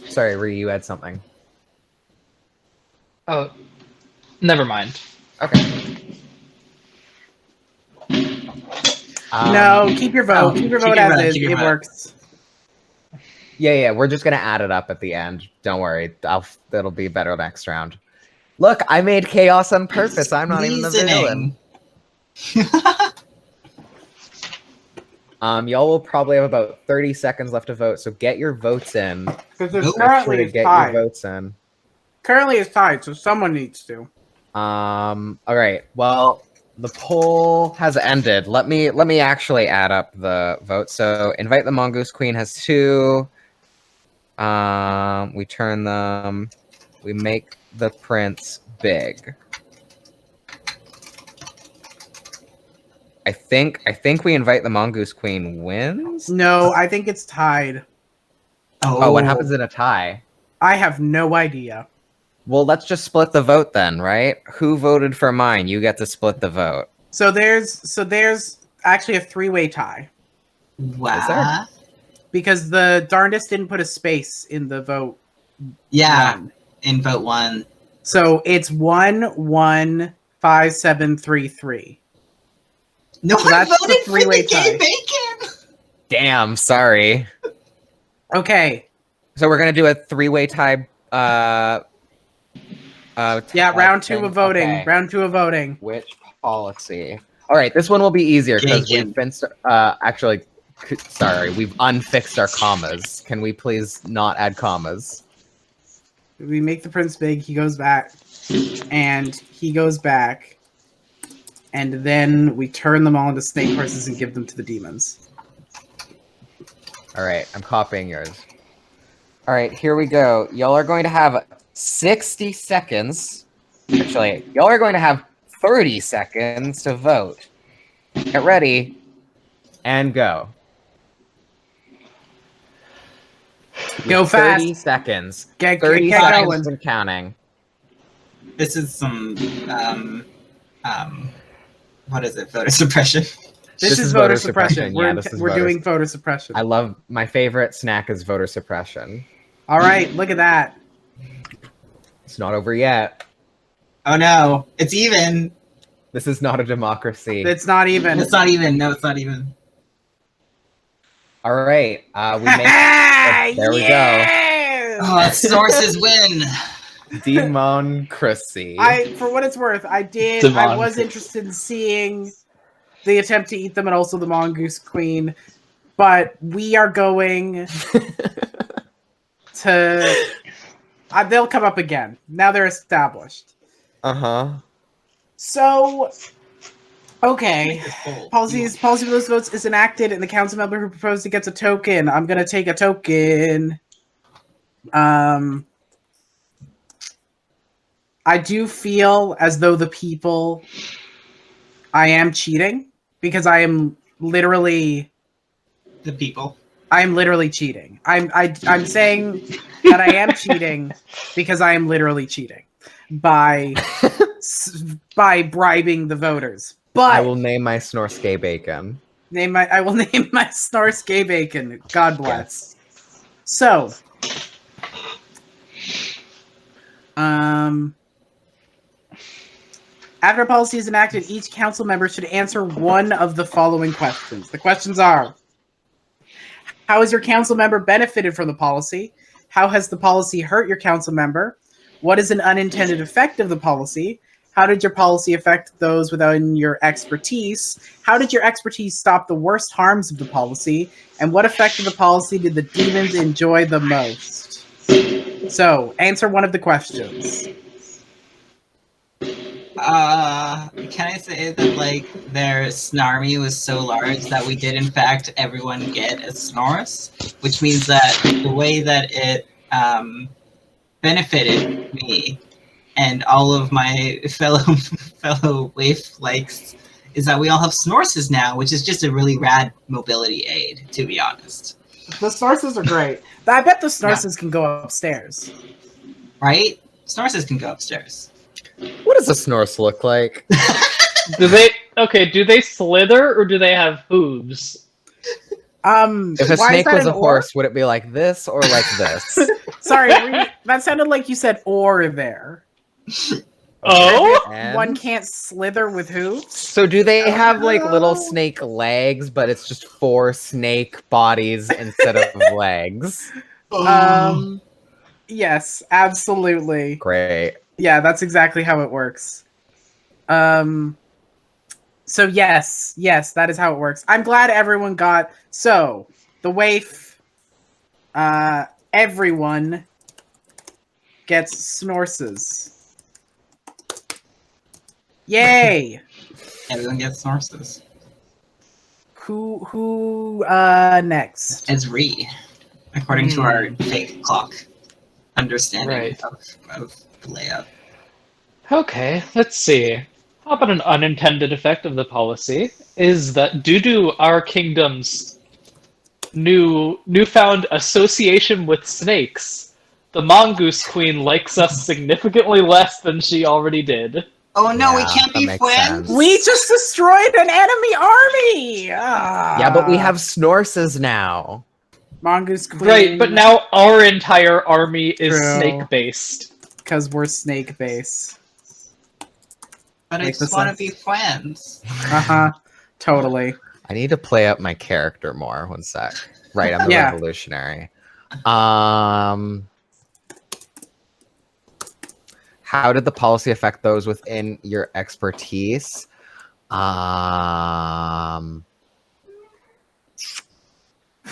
Sorry, Ree, you had something. Oh, never mind. Okay. No, keep your vote. oh, keep your keep vote your as vote, is. keep your It vote. works. Yeah. We're just gonna add it up at the end. Don't worry. It'll be better next round. Look, I made chaos on purpose. I'm not even the villain. Y'all will probably have about 30 seconds left to vote, so get your votes in. Because Nope. it's Make sure currently to it's get tied. your votes in. Currently it's tied, so someone needs to. All right. Well, the poll has ended. Let me actually add up the votes. So, invite the Mongoose Queen has 2. We turn them. We make the prince big. I think we invite the Mongoose Queen wins. No, I think it's tied. Oh, what happens in a tie? I have no idea. Well, let's just split the vote then, right? Who voted for mine? You get to split the vote. So there's actually a 3-way tie Wow. because the darndest didn't put a space in the vote. Yeah. 1. In vote 1. So it's 1-1, 5-7-3-3. No So one that's the voted for three-way the gay tie. bacon. Damn, sorry. Okay. So we're gonna do a 3-way tie. Yeah, tie round 2 thing. of voting. Okay. Round 2 of voting. Which policy? All right, this one will be easier because Bacon. we've been actually. Sorry, we've unfixed our commas. Can we please not add commas? We make the prince big, he goes back, and he goes back, and then we turn them all into snake horses and give them to the demons. All right, I'm copying yours. All right, here we go. Y'all are going to have 60 seconds. Actually, y'all are going to have 30 seconds to vote. Get ready and go. Go fast. 30 seconds. Get 30 going. seconds and counting. This is some what is it? Voter suppression. This is voter suppression. Yeah, this is We're voter doing voter suppression. I love my favorite snack is voter suppression. All right, look at that. It's not over yet. Oh no, it's even. This is not a democracy. It's not even. It's not even. No, it's not even. All right, we make. There we go. Oh, sources win. Democracy. For what it's worth, I was Democracy. interested in seeing the attempt to eat them and also the mongoose queen, but we are going to. They'll come up again. Now they're established. Uh-huh. So, okay. Policy for those votes is enacted, and the council member who proposed it gets a token. I'm gonna take a token. I do feel as though the people. I am cheating because I am literally. The people. I am literally cheating. I'm saying that I am cheating because I am literally cheating by bribing the voters. But I will name my Snorsky Bacon. I will name my Snorsky Bacon. God bless. So, after a policy is enacted, each council member should answer one of the following questions. The questions are: how has your council member benefited from the policy? How has the policy hurt your council member? What is an unintended effect of the policy? How did your policy affect those within your expertise? How did your expertise stop the worst harms of the policy? And what effect of the policy did the demons enjoy the most? So, answer one of the questions. Can I say that, like, their Snarmy was so large that we did, in fact, everyone get a Snorus? Which means that the way that it, benefited me and all of my fellow waif-likes is that we all have Snorses now, which is just a really rad mobility aid, to be honest. The Snorses are great. I bet the Snorses can go upstairs. Right? Snorses can go upstairs. What does a Snorse look like? Do they slither or do they have hooves? If a why is snake that was an a or? horse, would it be like this or like this? Sorry, that sounded like you said "or" there. Oh? And- One can't slither with hooves. So do they have like little snake legs, but it's just 4 snake bodies instead of legs? Yes, absolutely. Great. Yeah, that's exactly how it works. So yes, that is how it works. I'm glad everyone got so the waif. Everyone gets Snorses. Yay! Everyone gets Snorses. Who next? It's Re, according to our fake clock understanding of the layout. Okay, let's see. How about an unintended effect of the policy is that due to our kingdom's newfound association with snakes, the Mongoose Queen likes us significantly less than she already did. Oh no, we Yeah, can't that be makes friends. sense. We just destroyed an enemy army. Yeah, but we have Snorses now. Mongoose Queen. Right, but now our entire army is True. snake-based. because we're snake base. But I Makes just want to sense. be friends. Totally. I need to play up my character more. One sec. Right, I'm a Yeah. revolutionary. How did the policy affect those within your expertise?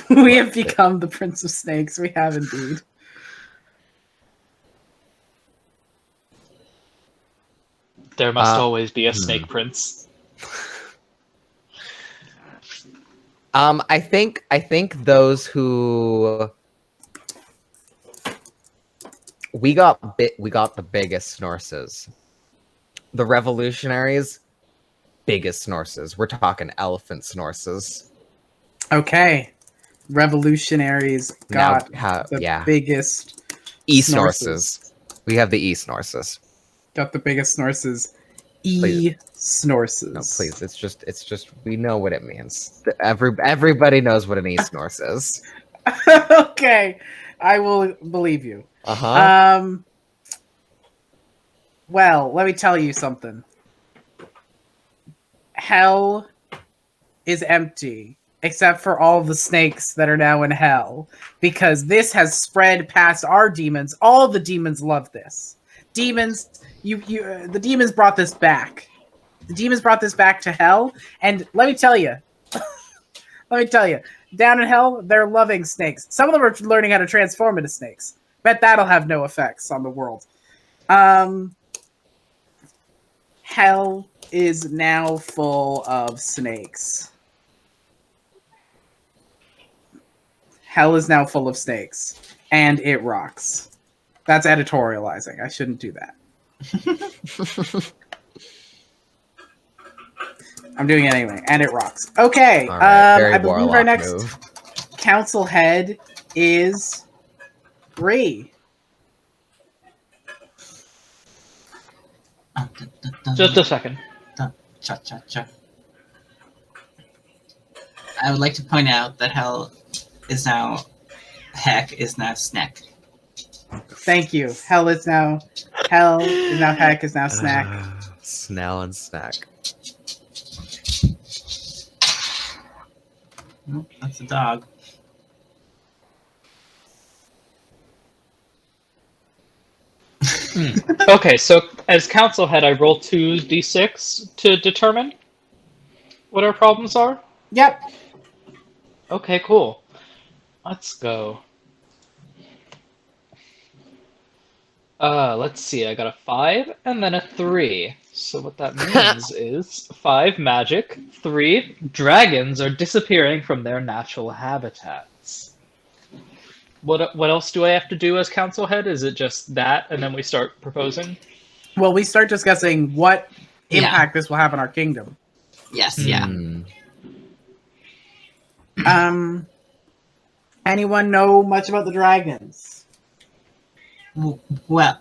We have become the Prince of Snakes. We have indeed. There must always be a snake prince. I think those who we got the biggest Snorses. The revolutionaries, biggest Snorses. We're talking elephant Snorses. Okay. Revolutionaries got the biggest E-Snorses. We have the E-Snorses. got the biggest Snorses. Please. E-Snorses. No, please. It's just we know what it means. Everybody knows what an E-Snorse is. Okay. I will believe you. Uh-huh. Well, let me tell you something. Hell is empty, except for all the snakes that are now in hell, because this has spread past our demons. All the demons love this. Demons, the demons brought this back. The demons brought this back to hell, and let me tell you, down in hell, they're loving snakes. Some of them are learning how to transform into snakes. Bet that'll have no effects on the world. Hell is now full of snakes. Hell is now full of snakes, and it rocks. That's editorializing. I shouldn't do that. I'm doing it anyway, and it rocks. Okay, All right, very I believe our warlock next move. council head is Bree. Just a second. Cha-cha-cha. I would like to point out that Heck is now Snack. Thank you. Hell is now Heck is now Snack. Snell and Snack. Oh, that's a dog. Okay, so as council head, I roll 2d6 to determine what our problems are. Yep. Okay, cool. Let's go. Let's see. I got a 5 and then a 3. So what that means is 5 magic, 3 dragons are disappearing from their natural habitats. What else do I have to do as council head? Is it just that, and then we start proposing? Well, we start discussing what Yeah. impact this will have on our kingdom. Yes, yeah. Anyone know much about the dragons? Well,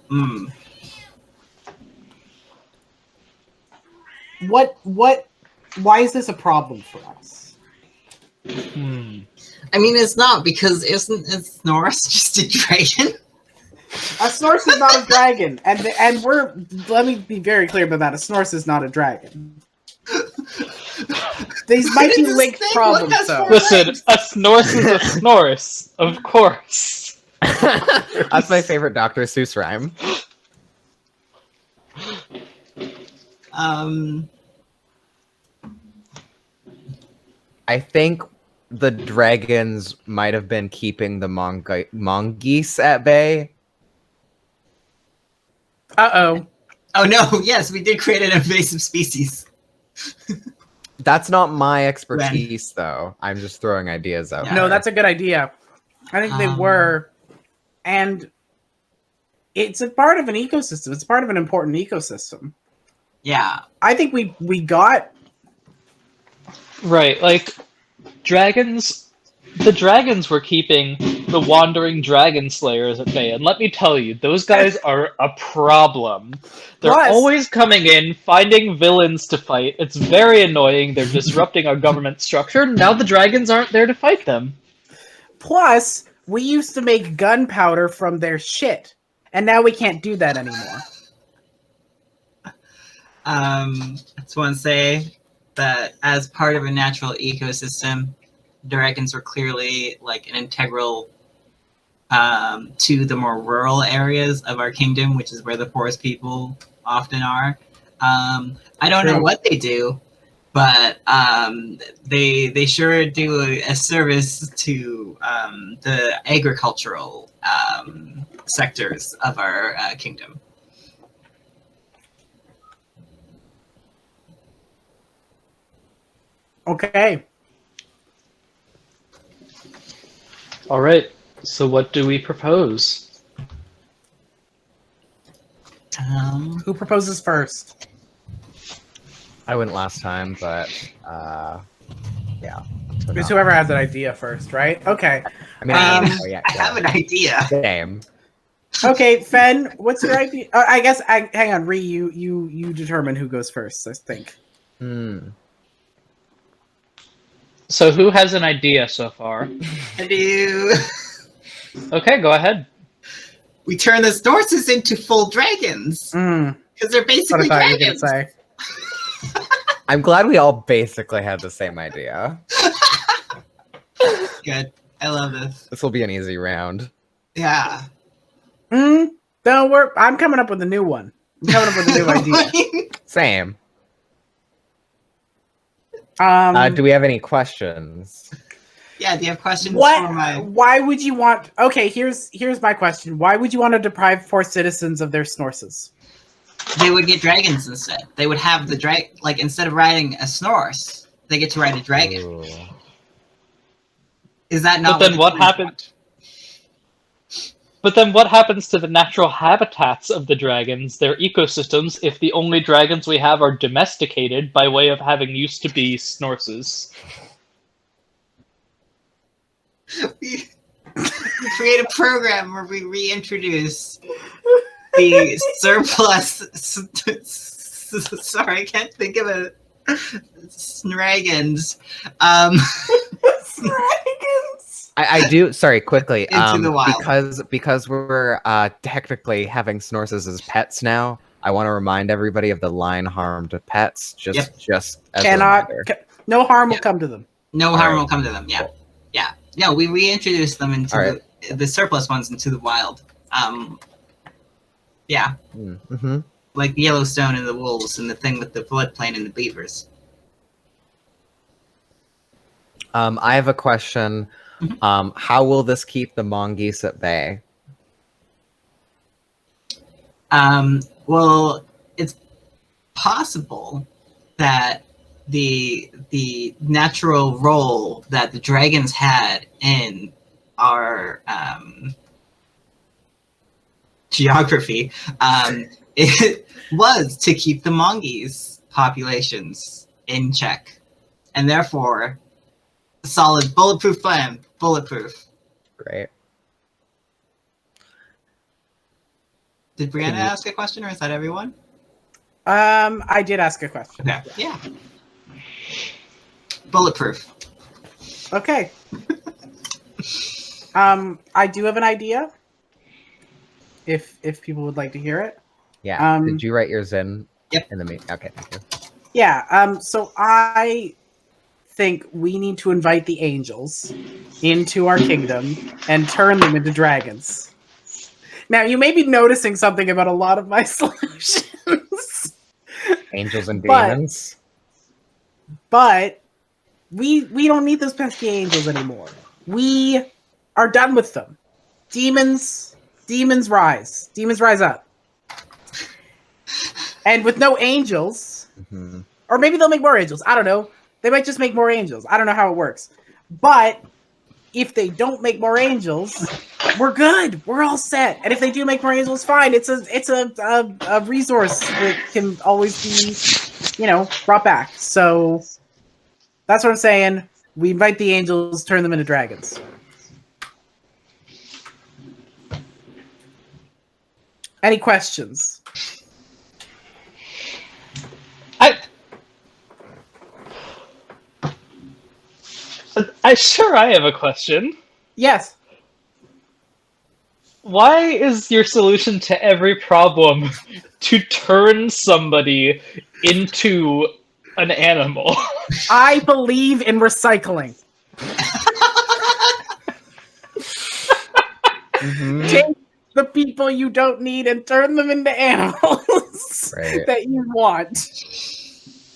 Why is this a problem for us? I mean, it's not, because isn't Norris just a dragon? A Snorse is not a dragon, and let me be very clear about that. A Snorse is not a dragon. These might be It's a linked snake, problems, what has though. four Listen, legs? a Snorse is a Snorse, of course. That's my favorite Dr. Seuss rhyme. I think the dragons might have been keeping the mongoose at bay. Uh-oh. Oh no, yes, we did create an invasive species. That's not my expertise, though. I'm just throwing ideas out. Yeah. No, there. that's a good idea. I think they were. And it's a part of an ecosystem. It's part of an important ecosystem. Yeah. I think we got... Right, like dragons. The dragons were keeping the wandering dragon slayers at bay, and let me tell you, those guys are a problem. They're Plus- always coming in, finding villains to fight. It's very annoying. They're disrupting our government structure. Now the dragons aren't there to fight them. Plus, we used to make gunpowder from their shit. And now we can't do that anymore. I just want to say that as part of a natural ecosystem, dragons were clearly like an integral to the more rural areas of our kingdom, which is where the poorest people often are. I don't know True. what they do, but they sure do a service to the agricultural sectors of our kingdom. Okay. All right. So what do we propose? Who proposes first? I went last time, but yeah. So It's no. whoever has an idea first, right? Okay. I mean, I have an idea. Same. Okay, Fen, what's your idea? I guess hang on, Ree, you determine who goes first, I think. So who has an idea so far? I do. Okay, go ahead. We turn the Snorses into full dragons because they're What I basically thought you were gonna dragons. say. I'm glad we all basically had the same idea. Good. I love this. This will be an easy round. Yeah. Don't worry, I'm coming up with a new one. I'm coming up with a new idea. Same. Um, Do we have any questions? Yeah, do you have questions for what? my... Why would you want? Okay, here's my question. Why would you want to deprive poor citizens of their snorses? They would get dragons instead. They would have the like instead of riding a Snorse, they get to ride a dragon. Ooh. Is that not? But then the what Queen happened? want? But then what happens to the natural habitats of the dragons, their ecosystems, if the only dragons we have are domesticated by way of having used to be Snorses? We create a program where we reintroduce the surplus. Sorry, I can't think of it. Snragons. Dragons. I do. Sorry, quickly. Into the wild. Because we're technically having Snorses as pets now. I want to remind everybody of the line harmed pets. Just as a Cannot. reminder. No harm will come to them. No All harm right. will come to them. Yeah, yeah. No, we reintroduce them into All right. the surplus ones into the wild. Yeah, Mm-hmm. like Yellowstone and the wolves, and the thing with the floodplain and the beavers. I have a question. How will this keep the mongoose at bay? Well, it's possible that the natural role that the dragons had in our geography, it was to keep the mongoose populations in check, and therefore, solid bulletproof plan, bulletproof. Great. Did Brianna ask a question, or is that everyone? I did ask a question. Okay. Yeah. Bulletproof. Okay. I do have an idea. If people would like to hear it. Yeah. Did you write yours in? Yep. In the meet. Okay. Thank you. Yeah. So I think we need to invite the angels into our kingdom and turn them into dragons. Now, you may be noticing something about a lot of my solutions. Angels and But- demons. But we don't need those pesky angels anymore. We are done with them. Demons rise. Demons rise up. And with no angels, Mhm. or maybe they'll make more angels. I don't know. They might just make more angels. I don't know how it works. But if they don't make more angels, we're good. We're all set. And if they do make more angels, fine. It's a resource that can always be, brought back. So that's what I'm saying. We invite the angels, turn them into dragons. Any questions? I have a question. Yes. Why is your solution to every problem to turn somebody into an animal? I believe in recycling. Mhm. Take the people you don't need and turn them into animals Right. that you want.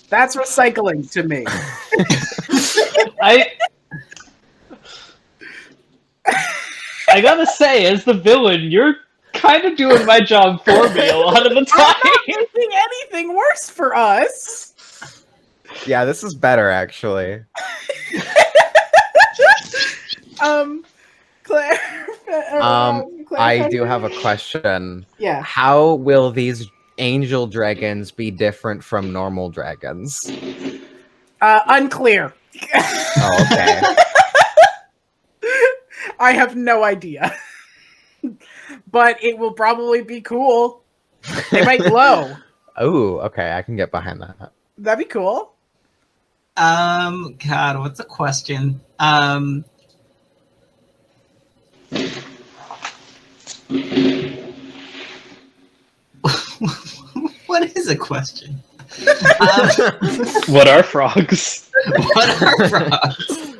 That's recycling to me. I gotta say, as the villain, you're kind of doing my job for me a lot of the I'm time. not making anything worse for us. Yeah, this is better actually. Claire. Claire I do have a question. Yeah. How will these angel dragons be different from normal dragons? Unclear. Oh, okay. I have no idea. But it will probably be cool. They might glow. Oh, okay. I can get behind that. That'd be cool. God, what's the question? What is a question? What are frogs? What are frogs?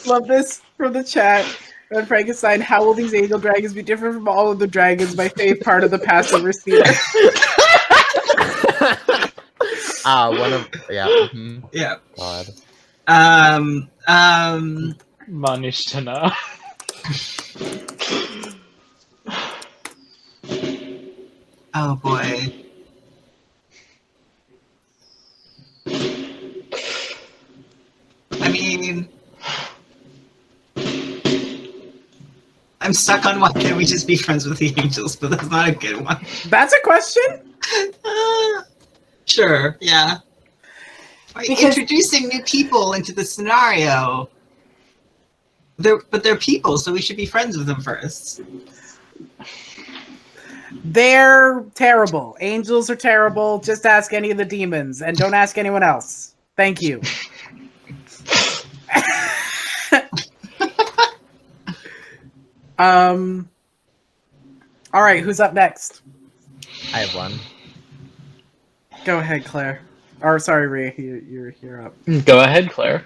Love this from the chat. And Frankenstein, how will these angel dragons be different from all of the dragons? My fave part of the passive receiver. Mhm. Yeah. God. Manishtana. Oh boy. I mean, I'm stuck on why can't we just be friends with the angels, but that's not a good one. That's a question? Sure, yeah. By Because- introducing new people into the scenario. They're people, so we should be friends with them first. They're terrible. Angels are terrible. Just ask any of the demons and don't ask anyone else. Thank you. All right, who's up next? I have one. Go ahead, Claire. Or sorry, Rhea, you're up. Go ahead, Claire.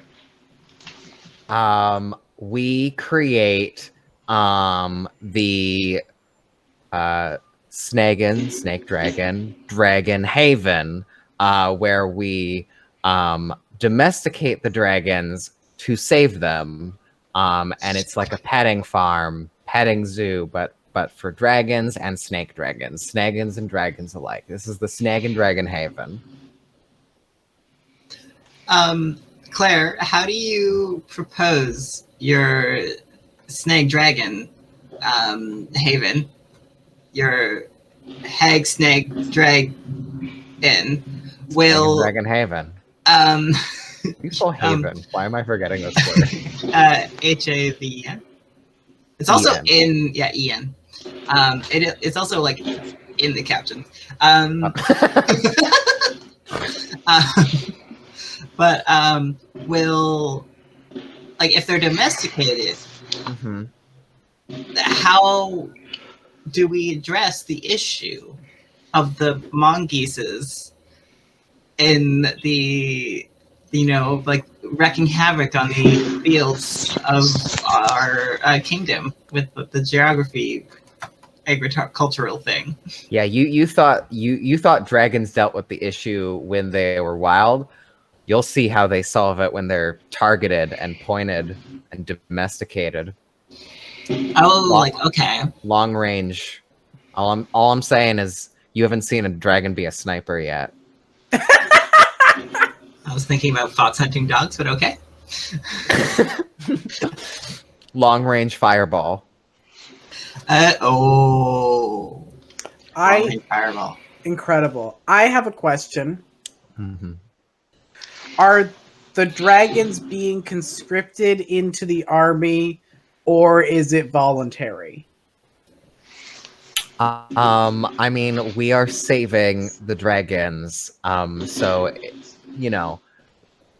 We create the Snagon, Snake Dragon, Dragon Haven, where we domesticate the dragons to save them. And it's like a petting farm, petting zoo, but for dragons and snake dragons, Snagons and dragons alike. This is the Snagon Dragon Haven. Claire, how do you propose your snake dragon haven? Your hag snake dragon will Dragon Haven. You spell Haven. Why am I forgetting this word? Haven. It's also Ian. Ian. It's also like in the caption. But will, like, if they're domesticated, Mm-hmm. how do we address the issue of the mongooses in the, like, wreaking havoc on the fields of our kingdom with the geography agricultural thing? Yeah, you thought dragons dealt with the issue when they were wild. You'll see how they solve it when they're targeted and pointed and domesticated. Oh, okay. Long range. All I'm saying is you haven't seen a dragon be a sniper yet. I was thinking about fox hunting dogs, but okay. Long range fireball. Fireball. Incredible. I have a question. Mm-hmm. Are the dragons being conscripted into the army, or is it voluntary? I mean, we are saving the dragons. So,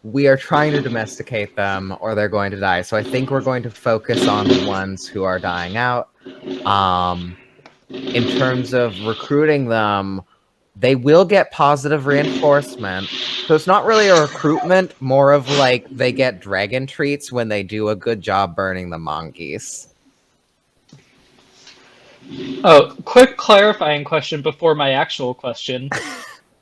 we are trying to domesticate them, or they're going to die. So I think we're going to focus on the ones who are dying out. In terms of recruiting them, they will get positive reinforcement. So it's not really a recruitment, more of like they get dragon treats when they do a good job burning the mongoose. Oh, quick clarifying question before my actual question.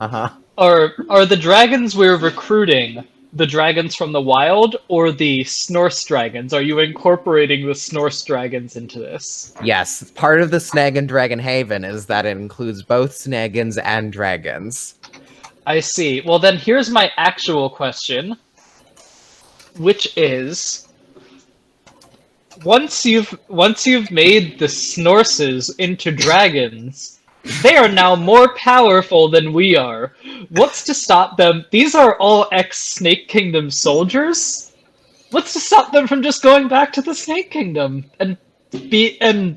Uh-huh. Are the dragons we're recruiting the dragons from the wild or the Snorse dragons? Are you incorporating the Snorse dragons into this? Yes, part of the Snagon Dragon Haven is that it includes both Snagons and dragons. I see. Well, then here's my actual question, which is, once you've made the Snorses into dragons, they are now more powerful than we are. What's to stop them? These are all ex-Snake Kingdom soldiers. What's to stop them from just going back to the Snake Kingdom and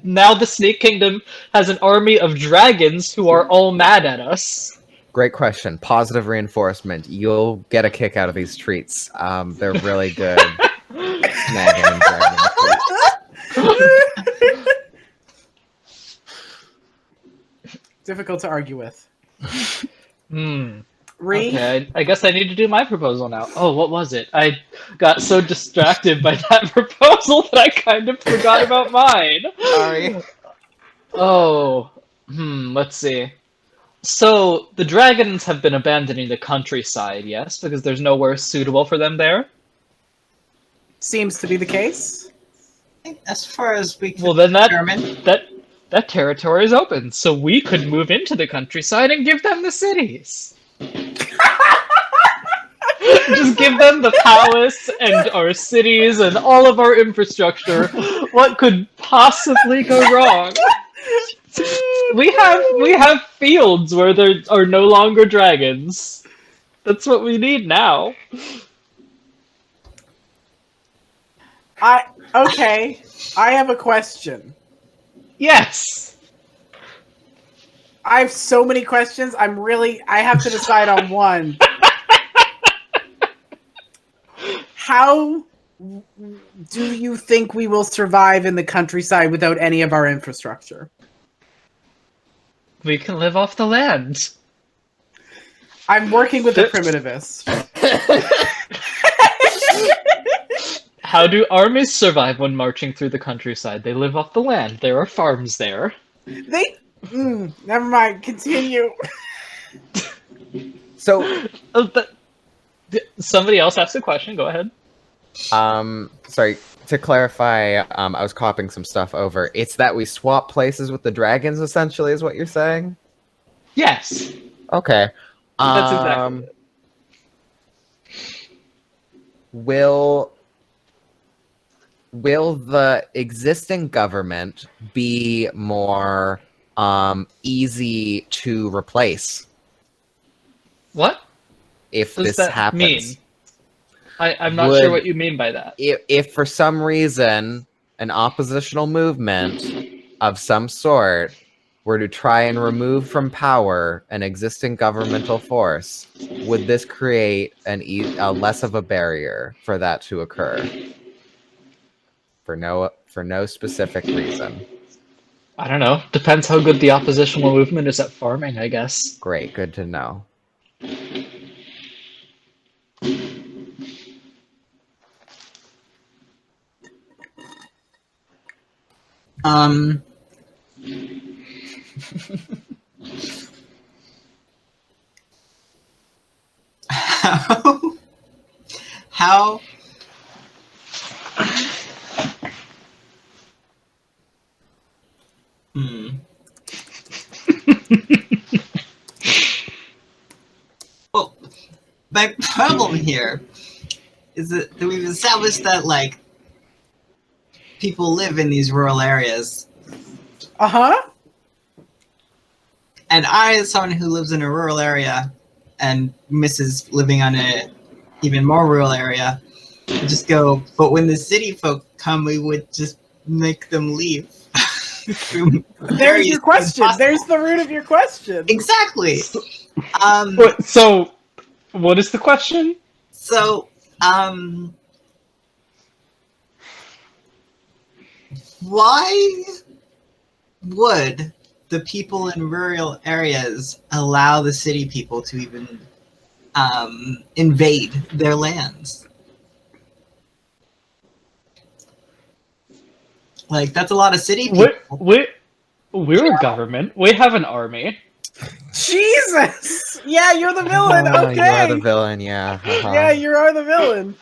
now the Snake Kingdom has an army of dragons who are all mad at us? Great question. Positive reinforcement. You'll get a kick out of these treats. They're really good. Snagon and dragon treats. Difficult to argue with. Ree? Okay, I guess I need to do my proposal now. Oh, what was it? I got so distracted by that proposal that I kind of forgot about mine. Sorry. Oh, let's see. So, the dragons have been abandoning the countryside, yes? Because there's nowhere suitable for them there? seems to be the case. As far as we can Well, then determine. that territory is open, so we could move into the countryside and give them the cities. Just give them the palace and our cities and all of our infrastructure. What could possibly go wrong? We have fields where there are no longer dragons. That's what we need now. Okay, I have a question. Yes. I have so many questions. I have to decide on one. How do you think we will survive in the countryside without any of our infrastructure? We can live off the land. I'm working with a primitivist. How do armies survive when marching through the countryside? They live off the land. There are farms there. Never mind. Continue. So, Somebody else asked a question. Go ahead. sorry, to clarify, I was copying some stuff over. It's that we swap places with the dragons, essentially, is what you're saying? Yes, Okay. that's exactly it. Will the existing government be more easy to replace What if does this that happens? mean? I'm not sure Would- what you mean by that. If for some reason an oppositional movement of some sort were to try and remove from power an existing governmental force, would this create a less of a barrier for that to occur? For no specific reason. I don't know. Depends how good the oppositional movement is at farming, I guess. Great, good to know. How well, my problem here is that we've established that like people live in these rural areas, and I, as someone who lives in a rural area and misses living on a even more rural area, I just go, but when the city folk come, we would just make them leave. There's your question. There's the root of your question. Exactly. So, what is the question? So, why would the people in rural areas allow the city people to even invade their lands? Like, that's a lot of city people. We're a government. We have an army. Jesus! Yeah, you're the villain. Oh, Okay. you are the villain, yeah. Yeah, you are the villain.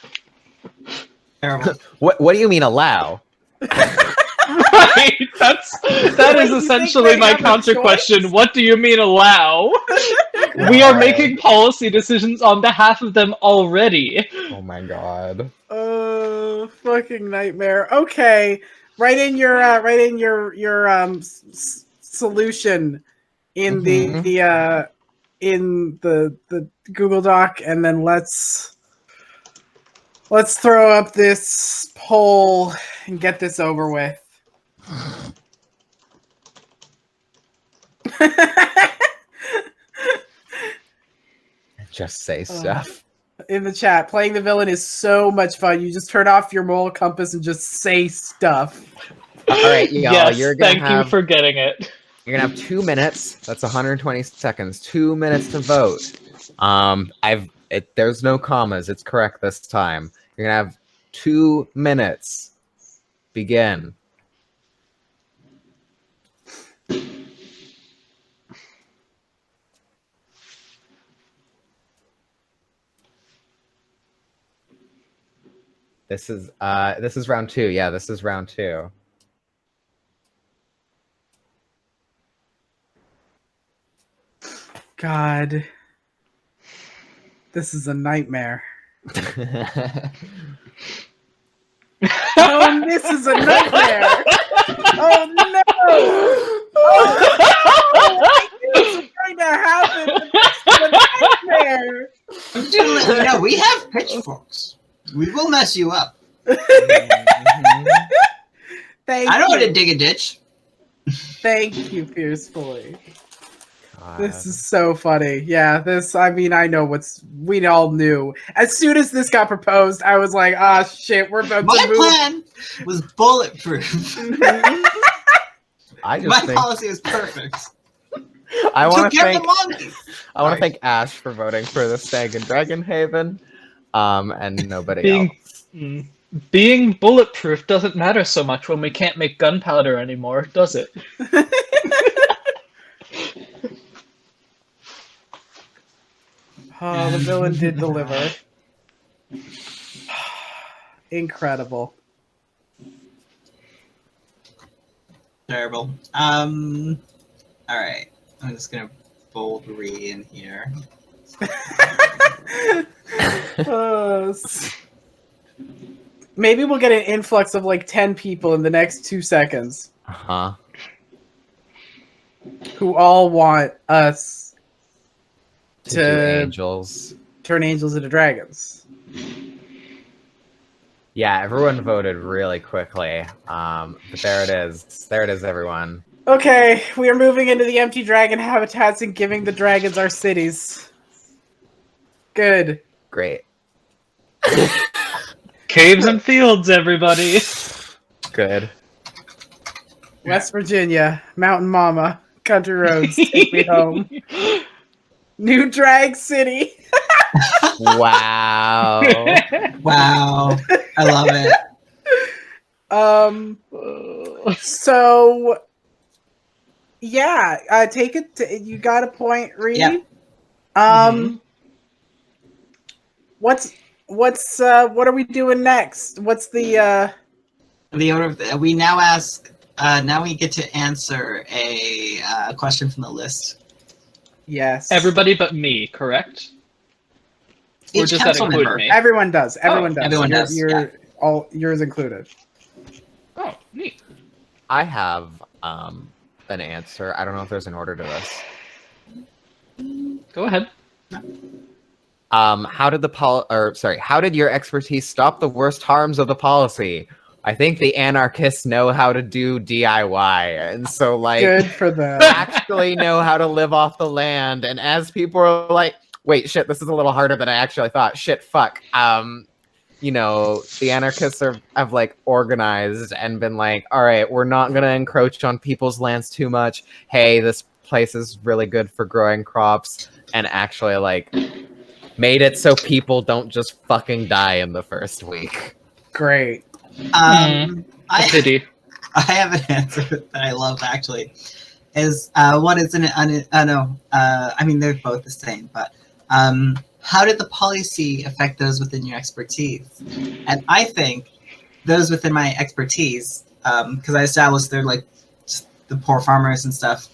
Terrible. What do you mean allow? Right. That Wait, is you think essentially they my have a counter choice? question. What do you mean allow? We are making policy decisions on behalf of them already. Oh my god. Fucking nightmare. Okay, write in your solution in the Google Doc, and then let's throw up this poll and get this over with. Just say stuff. In the chat, playing the villain is so much fun. You just turn off your moral compass and just say stuff. All right, y'all. Yes, You're gonna thank you for getting it. You're gonna have 2 minutes. That's 120 seconds. 2 minutes to vote. There's no commas. It's correct this time. You're gonna have 2 minutes. Begin. This is round 2. Yeah, this is round 2. God, this is a nightmare. Oh, this is a nightmare. Oh no! Oh, I knew this was going to happen. This is a nightmare. I'm just letting you know, we have pitchforks. We will mess you up. Thank I know you. how to dig a ditch. Thank you, Fiercefully. God. This is so funny. Yeah, I know we all knew. As soon as this got proposed, I was like, ah, shit, we're about My to move. plan was bulletproof. I just My think policy was perfect. I want Took to care of thank the monkeys. I want to Sorry. thank Ash for voting for the Stag and Dragon Haven, and nobody else. Being bulletproof doesn't matter so much when we can't make gunpowder anymore, does it? Oh, the villain did deliver. Incredible. Terrible. All right. I'm just gonna bold re in here. Maybe we'll get an influx of like 10 people in the next 2 seconds Uh-huh. who all want us To do to angels. turn angels into dragons. Yeah, everyone voted really quickly. But there it is. There it is, everyone. Okay, we are moving into the empty dragon habitats and giving the dragons our cities. Good. Great. Caves and fields, everybody. Good. West Virginia, Mountain Mama, Country Roads, take me home. New Drag City. Wow. Wow. I love it. So yeah, take it. You got a point, Reed. Yep. What are we doing next? What's the The order. We now ask. Now we get to answer a question from the list. yes? Everybody but me, correct? Or Each does that council include member. me? Everyone does. Everyone does. everyone does, You're all yours included. Oh, neat. I have an answer. I don't know if there's an order to this. Go ahead. How did your expertise stop the worst harms of the policy? I think the anarchists know how to do DIY, and so like Good for them. actually know how to live off the land. And as people are like, wait, shit, this is a little harder than I actually thought. Shit, fuck. You know, the anarchists have like organized and been like, all right, we're not gonna encroach on people's lands too much. Hey, this place is really good for growing crops, and actually like made it so people don't just fucking die in the first week. Great. A pity. I have an answer that I love actually. What is an I mean they're both the same, but how did the policy affect those within your expertise? And I think those within my expertise, because I established they're like just the poor farmers and stuff,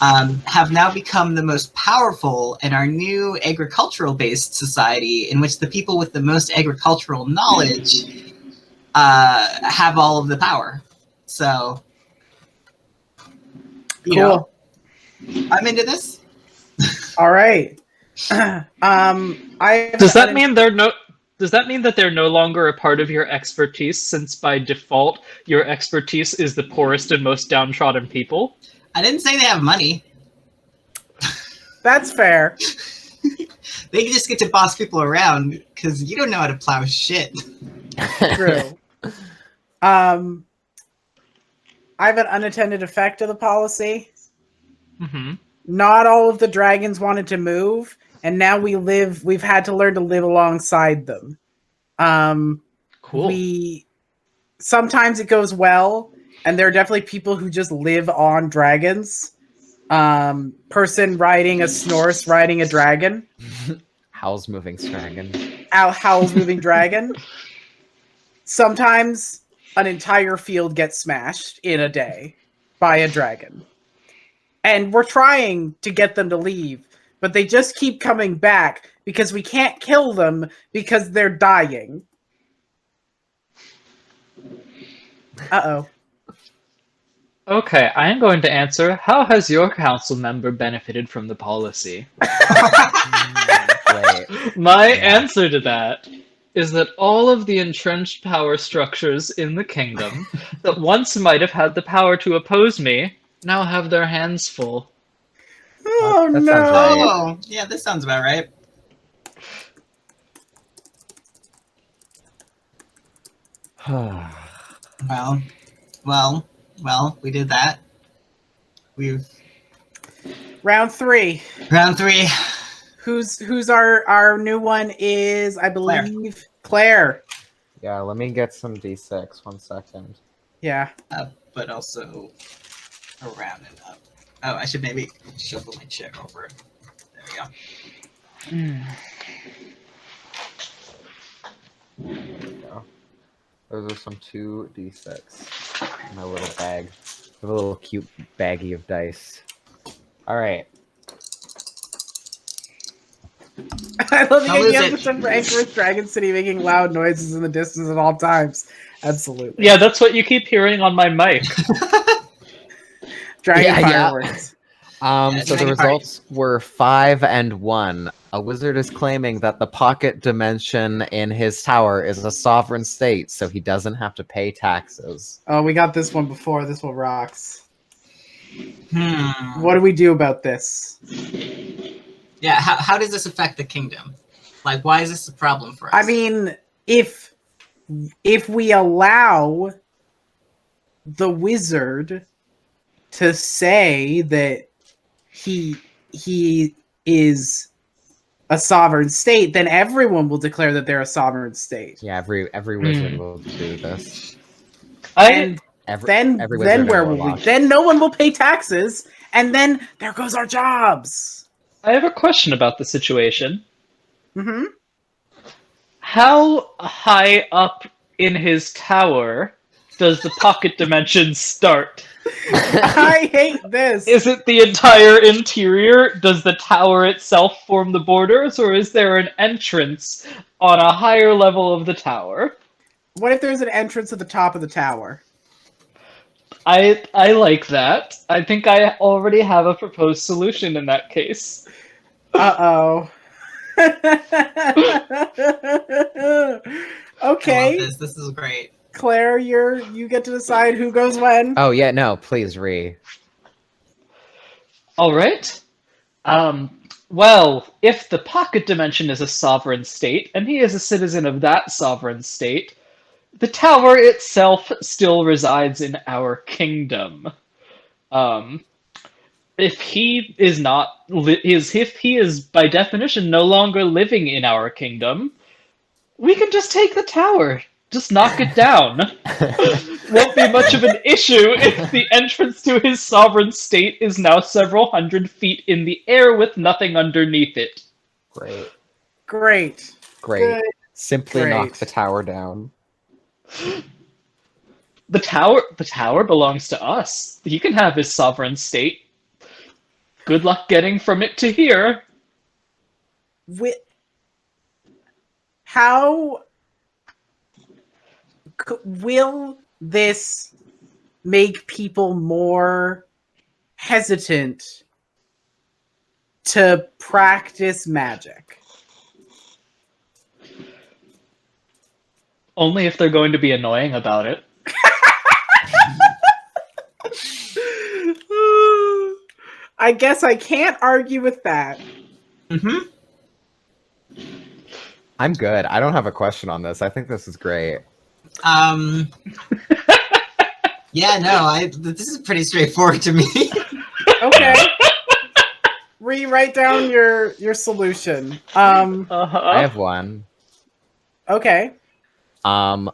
have now become the most powerful in our new agricultural-based society, in which the people with the most agricultural knowledge have all of the power. So, you know, I'm into this. All right. Does that mean that they're no longer a part of your expertise, since by default your expertise is the poorest and most downtrodden people? I didn't say they have money. That's fair. They just get to boss people around because you don't know how to plow shit. True. I have an unintended effect of the policy. Mm-hmm. Not all of the dragons wanted to move, and now we've had to learn to live alongside them. Cool. Sometimes it goes well, and there are definitely people who just live on dragons. Person riding a Snorse riding a dragon. Howl's moving dragon. Howl's moving dragon. Sometimes an entire field gets smashed in a day by a dragon. And we're trying to get them to leave, but they just keep coming back because we can't kill them because they're dying. Uh-oh. Okay, I am going to answer. How has your council member benefited from the policy? Wait. My answer to that is that all of the entrenched power structures in the kingdom that once might have had the power to oppose me now have their hands full. Oh, That no. sounds right. Oh, yeah, this sounds about right. Well, we did that. Round 3. Round 3. Who's our new one is, I believe, Claire. Yeah, let me get some D6. 1 second. Yeah. But also around and up. Oh, I should maybe shuffle my chair over. There we go. There you go. Those are some 2d6 in my little bag. I have a little cute baggie of dice. All right. I love the How idea is of it? the Anchorage Dragon City making loud noises in the distance at all times. Absolutely. Yeah, that's what you keep hearing on my mic. Dragon Yeah, yeah. fireworks. Yeah, So the dragon results were 5 and 1. A wizard is claiming that the pocket dimension in his tower is a sovereign state, so he doesn't have to pay taxes. Oh, we got this one before. This one rocks. Hmm. What do we do about this? Yeah, how does this affect the kingdom? Like, why is this a problem for us? I mean, if we allow the wizard to say that he is a sovereign state, then everyone will declare that they're a sovereign state. Yeah, every wizard will do this. And Every then wizard and where will we? warlock. Then no one will pay taxes, and then there goes our jobs. I have a question about the situation. Hmm. How high up in his tower does the pocket dimension start? I hate this. Is it the entire interior? Does the tower itself form the borders, or is there an entrance on a higher level of the tower? What if there's an entrance at the top of the tower? I like that. I think I already have a proposed solution in that case. Uh-oh. I Okay, love this. This is great. Claire, you get to decide who goes when. Oh yeah, no, please All right. Well, if the pocket dimension is a sovereign state, and he is a citizen of that sovereign state, the tower itself still resides in our kingdom. If he is not, if he is by definition no longer living in our kingdom, we can just take the tower, just knock it down. Won't be much of an issue if the entrance to his sovereign state is now several hundred feet in the air with nothing underneath it. Great. Great. Great. Simply knock Great. the tower down. The tower belongs to us. He can have his sovereign state. Good luck getting from it to here. How will this make people more hesitant to practice magic? Only if they're going to be annoying about it. I guess I can't argue with that. Mm-hmm. I'm good. I don't have a question on this. I think this is great. Yeah, no, this is pretty straightforward to me. Okay. Rewrite down your solution. I have one. Okay.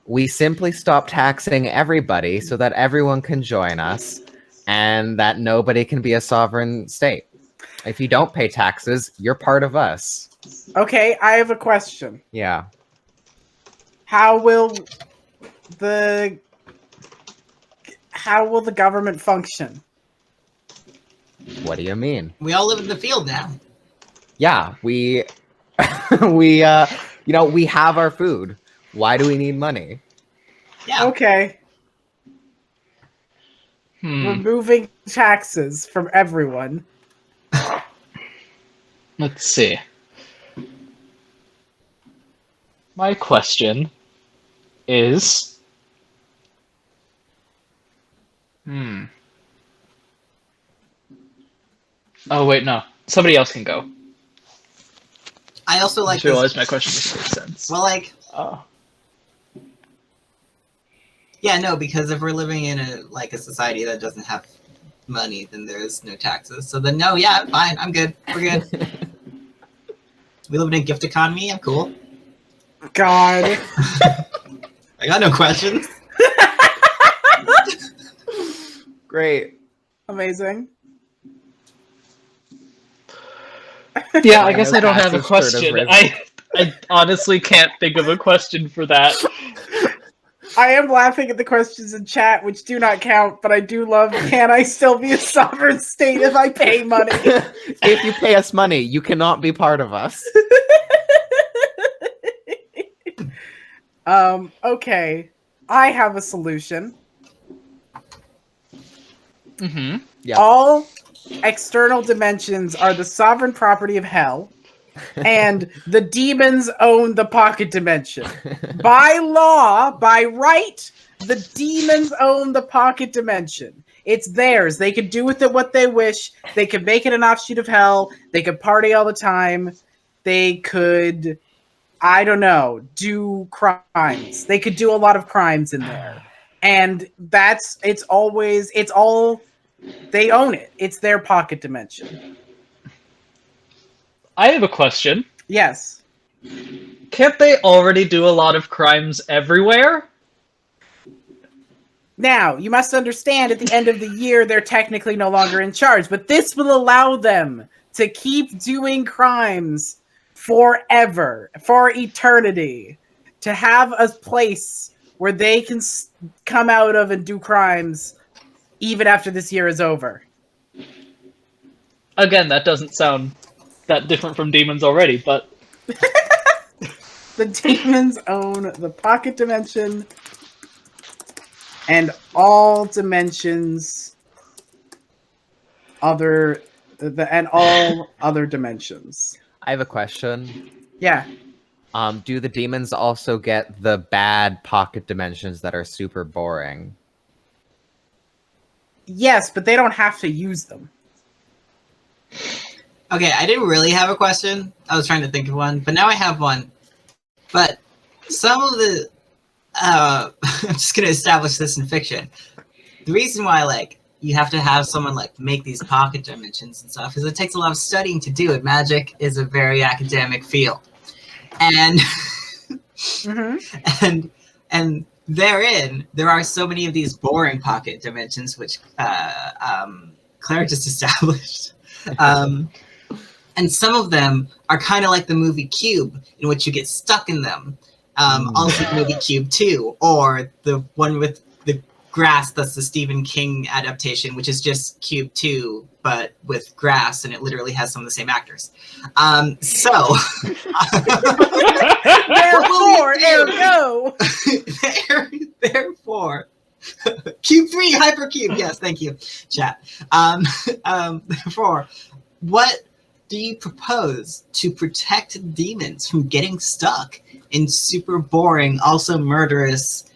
We simply stop taxing everybody so that everyone can join us and that nobody can be a sovereign state. If you don't pay taxes, you're part of us. Okay, I have a question. Yeah. How will the government function? What do you mean? We all live in the field now. Yeah, we we have our food. Why do we need money? Yeah. Okay, removing taxes from everyone. Let's see. My question is... Oh, wait, no. Somebody else can go. I also I like just realized this. my question just makes sense. Well, like, Oh. yeah, no, because if we're living in a society that doesn't have money, then there's no taxes. So then, no, yeah, fine, I'm good. We're good. We live in a gift economy. I'm cool. God. I got no questions. Great. Amazing. Yeah, I guess I don't have a Asses should have question. risen. I honestly can't think of a question for that. I am laughing at the questions in chat, which do not count, but I do love, can I still be a sovereign state if I pay money? If you pay us money, you cannot be part of us. Okay. I have a solution. Mm-hmm. Yep. All external dimensions are the sovereign property of hell, and the demons own the pocket dimension. By law, by right, the demons own the pocket dimension. It's theirs. They can do with it what they wish. They could make it an offshoot of hell. They could party all the time. They could, I don't know, do crimes. They could do a lot of crimes in there. And it's all, they own it. It's their pocket dimension. I have a question. Yes. Can't they already do a lot of crimes everywhere? Now, you must understand at the end of the year, they're technically no longer in charge, but this will allow them to keep doing crimes forever, for eternity, to have a place where they can come out of and do crimes even after this year is over. Again, that doesn't sound that different from demons already, but The demons own the pocket dimension and all dimensions and all other dimensions. I have a question. Yeah. Do the demons also get the bad pocket dimensions that are super boring? Yes, but they don't have to use them. Okay, I didn't really have a question. I was trying to think of one, but now I have one. But some of the, I'm just gonna establish this in fiction. The reason why, like, you have to have someone like make these pocket dimensions and stuff is it takes a lot of studying to do it. Magic is a very academic field, and Mm-hmm. and therein there are so many of these boring pocket dimensions, which Claire just established. And some of them are kind of like the movie Cube, in which you get stuck in them. Also, the movie Cube 2, or the one with the grass, that's the Stephen King adaptation, which is just Cube 2, but with grass, and it literally has some of the same actors. Therefore, Cube 3, Hypercube. Yes, thank you, chat. Therefore, what do you propose to protect demons from getting stuck in super boring, also murderous,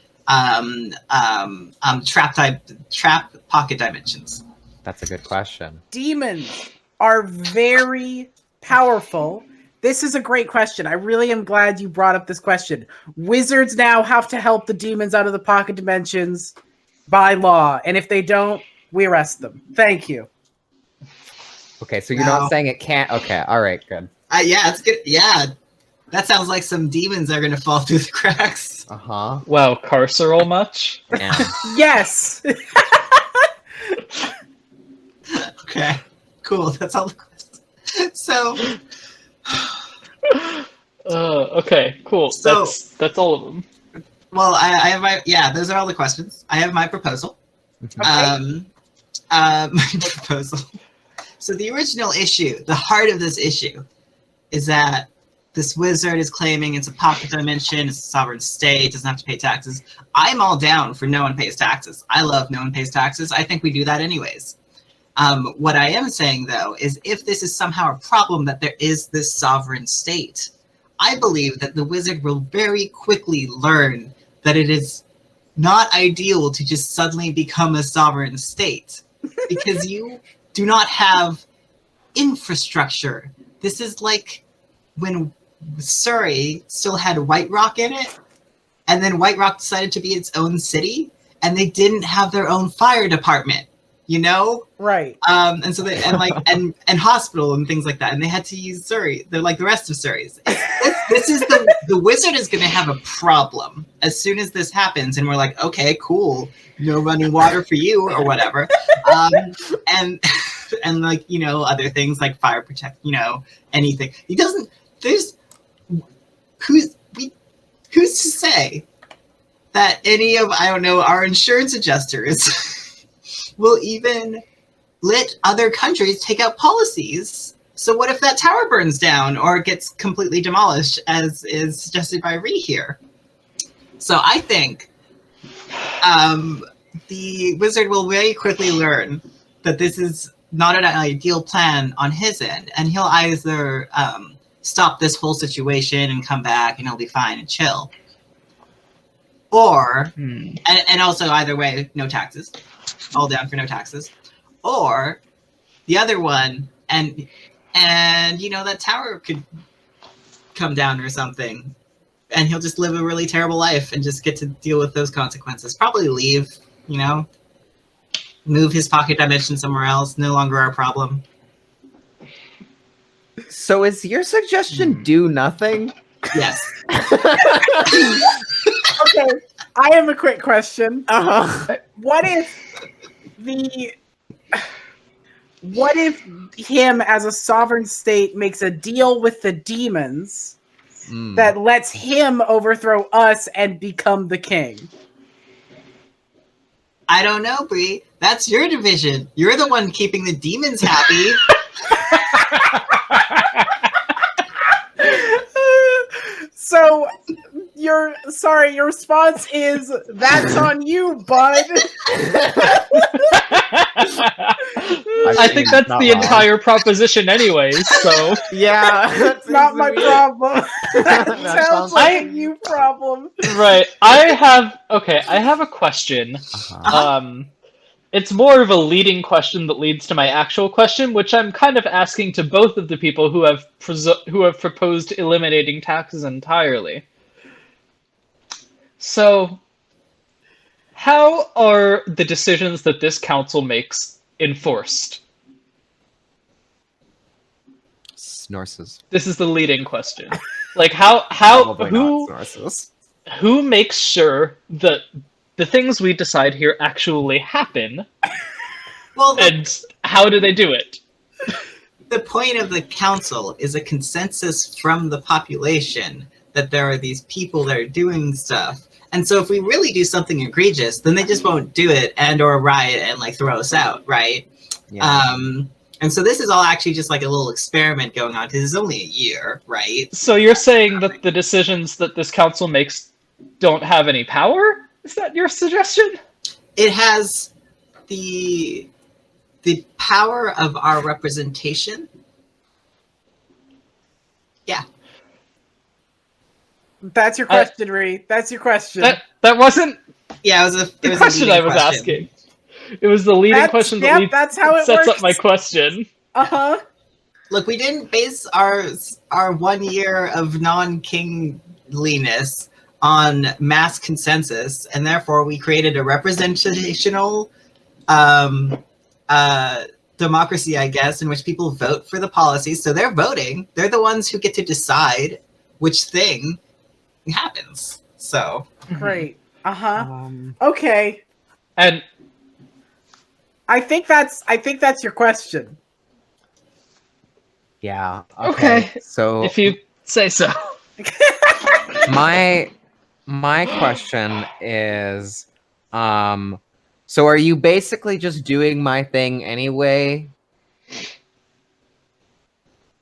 trap pocket dimensions? That's a good question. Demons are very powerful. This is a great question. I really am glad you brought up this question. Wizards now have to help the demons out of the pocket dimensions by law, and if they don't, we arrest them. Thank you. Okay, so you're not saying it can't. Okay, all right, good. Yeah, it's good. Yeah, that sounds like some demons are gonna fall through the cracks. Uh-huh. wow, carceral much? Yeah. Yes. Okay, cool. That's all the questions. So, Okay, cool. So- That's all of them. well, I have my, yeah, those are all the questions. I have my proposal. My proposal. So the original issue, the heart of this issue, is that this wizard is claiming it's a pocket dimension, it's a sovereign state, doesn't have to pay taxes. I'm all down for no one pays taxes. I love no one pays taxes. I think we do that anyways. What I am saying, though, is if this is somehow a problem that there is this sovereign state, I believe that the wizard will very quickly learn that it is not ideal to just suddenly become a sovereign state, because you do not have infrastructure. This is like when Surrey still had White Rock in it, and then White Rock decided to be its own city, and they didn't have their own fire department, you know? Right. And so they and hospital and things like that, and they had to use Surrey. They're like the rest of Surrey's. This is the wizard is going to have a problem as soon as this happens, and we're like, okay, cool, no running water for you or whatever. And and like other things like fire protect, anything. He doesn't. There's who's to say that any of our insurance adjusters will even let other countries take out policies. So what if that tower burns down or gets completely demolished, as is suggested by Ree here? So I think the wizard will very quickly learn that this is not an ideal plan on his end, and he'll either stop this whole situation and come back and he'll be fine and chill. Or, and also either way, no taxes. All down for no taxes. Or the other one, and that tower could come down or something, and he'll just live a really terrible life and just get to deal with those consequences. Probably leave, move his pocket dimension somewhere else. No longer our problem. So is your suggestion do nothing? Yes. Okay, I have a quick question. Uh-huh. What if him as a sovereign state makes a deal with the demons that lets him overthrow us and become the king? I don't know, Bree. That's your division. You're the one keeping the demons happy. So your response is that's on you, bud. I think that's the entire proposition anyways, so... Yeah. It's not my problem. That That sounds like a you problem. Right. I have a question. It's more of a leading question that leads to my actual question, which I'm kind of asking to both of the people who have proposed eliminating taxes entirely. So, how are the decisions that this council makes enforced? Snorses. This is the leading question. Like, how Probably who not Snorses. who makes sure that the things we decide here actually happen, Well, and how do they do it? the point of the council is a consensus from the population that there are these people that are doing stuff. And so if we really do something egregious, then they just won't do it or riot and like throw us out, right? Yeah. And so this is all actually just like a little experiment going on because it's only a year, right? So you're saying that the decisions that this council makes don't have any power? Is that your suggestion? It has the power of our representation. Yeah. That's your question, Ree. That's your question. That wasn't Yeah, it was a the question I was asking. It was the leading question that that's how it sets works. up my question. Uh-huh. Look, we didn't base our 1 year of non-kingliness on mass consensus, and therefore we created a representational democracy, I guess, in which people vote for the policies. So they're voting. They're the ones who get to decide which thing happens. So Great. Uh-huh. Okay. And I think that's your question. Yeah. Okay. So if you say so. my question is, so are you basically just doing my thing anyway?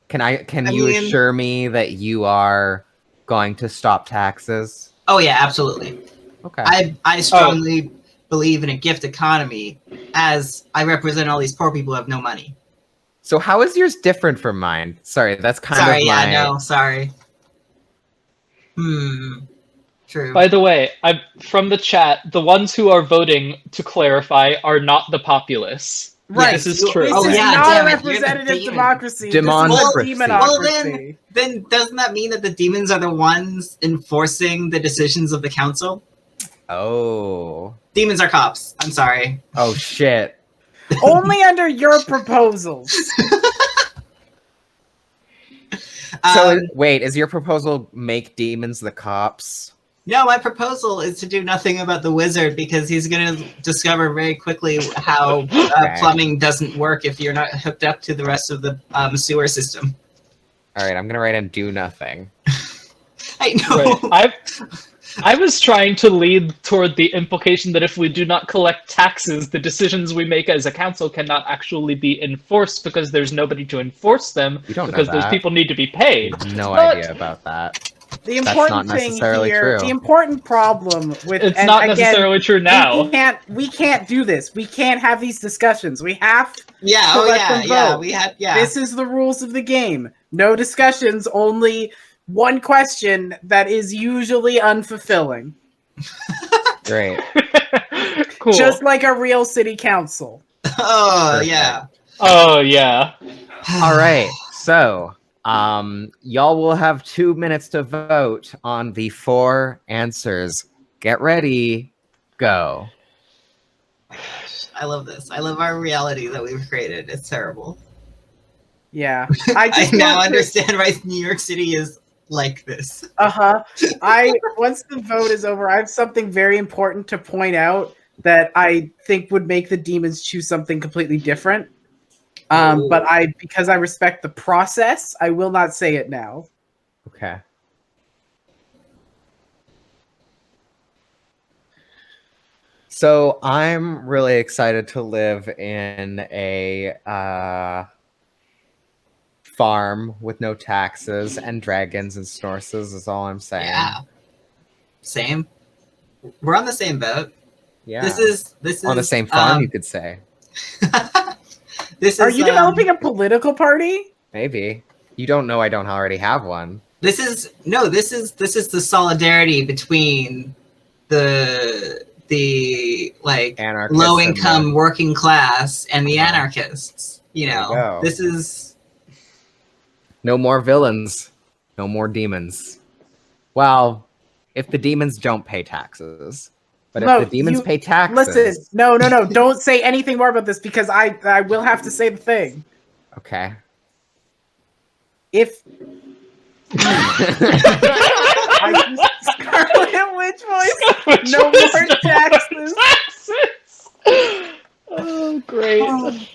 Can you mean- assure me that you are going to stop taxes? oh yeah, absolutely. Okay. I strongly believe in a gift economy, as I represent all these poor people who have no money. So how is yours different from mine? Sorry, that's kind Sorry, of yeah, my... no, sorry. True. By the way, from the chat, the ones who are voting, to clarify, are not the populace. Right. This is true. This Oh, is yeah, not damn a it, you're the representative demon. democracy. Democracy. This is a Well, demonocracy. then doesn't that mean that the demons are the ones enforcing the decisions of the council? Oh. Demons are cops. I'm sorry. Oh shit. Only under your proposals. So Um, wait, is your proposal make demons the cops? No, my proposal is to do nothing about the wizard because he's going to discover very quickly how plumbing doesn't work if you're not hooked up to the rest of the sewer system. All right, I'm gonna write in do nothing. I know. Right. I was trying to lead toward the implication that if we do not collect taxes, the decisions we make as a council cannot actually be enforced because there's nobody to enforce them You don't know because those that. people need to be paid. No But idea about that. The That's important not thing necessarily here, true. the important problem with It's and not again, necessarily true now. we can't do this. We can't have these discussions. We have Yeah, to oh let yeah, them yeah. vote. We had This is the rules of the game. No discussions, only one question that is usually unfulfilling. Great. Cool. Just like a real city council. Oh Perfect. yeah. Oh yeah. All right. So, y'all will have 2 minutes to vote on the 4 answers. Get ready. Go. I love this. I love our reality that we've created. It's terrible. Yeah. I now want to- understand why New York City is like this. Once the vote is over, I have something very important to point out that I think would make the demons choose something completely different. But because I respect the process, I will not say it now. Okay. So I'm really excited to live in a farm with no taxes and dragons and snorses is all I'm saying. Yeah. Same. We're on the same boat. Yeah. This is on the same farm, you could say. This Are is you developing a political party? Maybe. You don't know I don't already have one. this is the solidarity between the like Anarchists low and income working class and the Uh-huh. anarchists. You There you know, go. this is No more villains. No more demons. Well, if the demons don't pay taxes. But No, if the demons you- pay taxes. Listen, no. Don't say anything more about this because I will have to say the thing. Okay. If I just Scarlet Witch voice, no more taxes. Oh, great.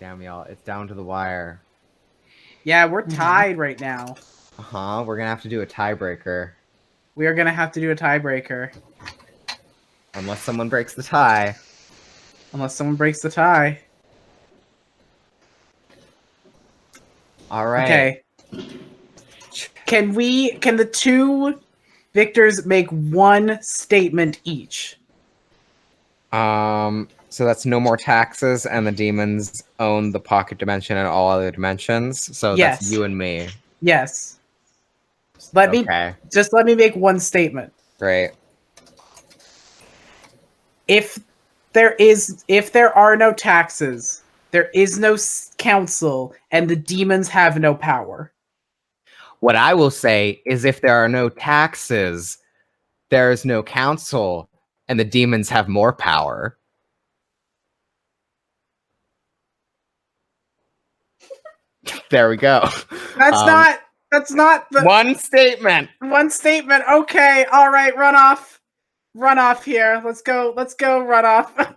Damn y'all, it's down to the wire. Yeah, we're tied right now. We're gonna have to do a tiebreaker. We are gonna have to do a tiebreaker Unless someone breaks the tie. unless someone breaks the tie. Alright. Okay. Can the two victors make one statement each? So that's no more taxes, and the demons own the pocket dimension and all other dimensions. So Yes. that's you and me. Yes. Let me Okay, make one statement. great. If there are no taxes, there is no council, and the demons have no power. What I will say is if there are no taxes, there is no council, and the demons have more power. There we go. That's not the One statement. one statement. Okay, all right, run off here. Let's go, run off. God,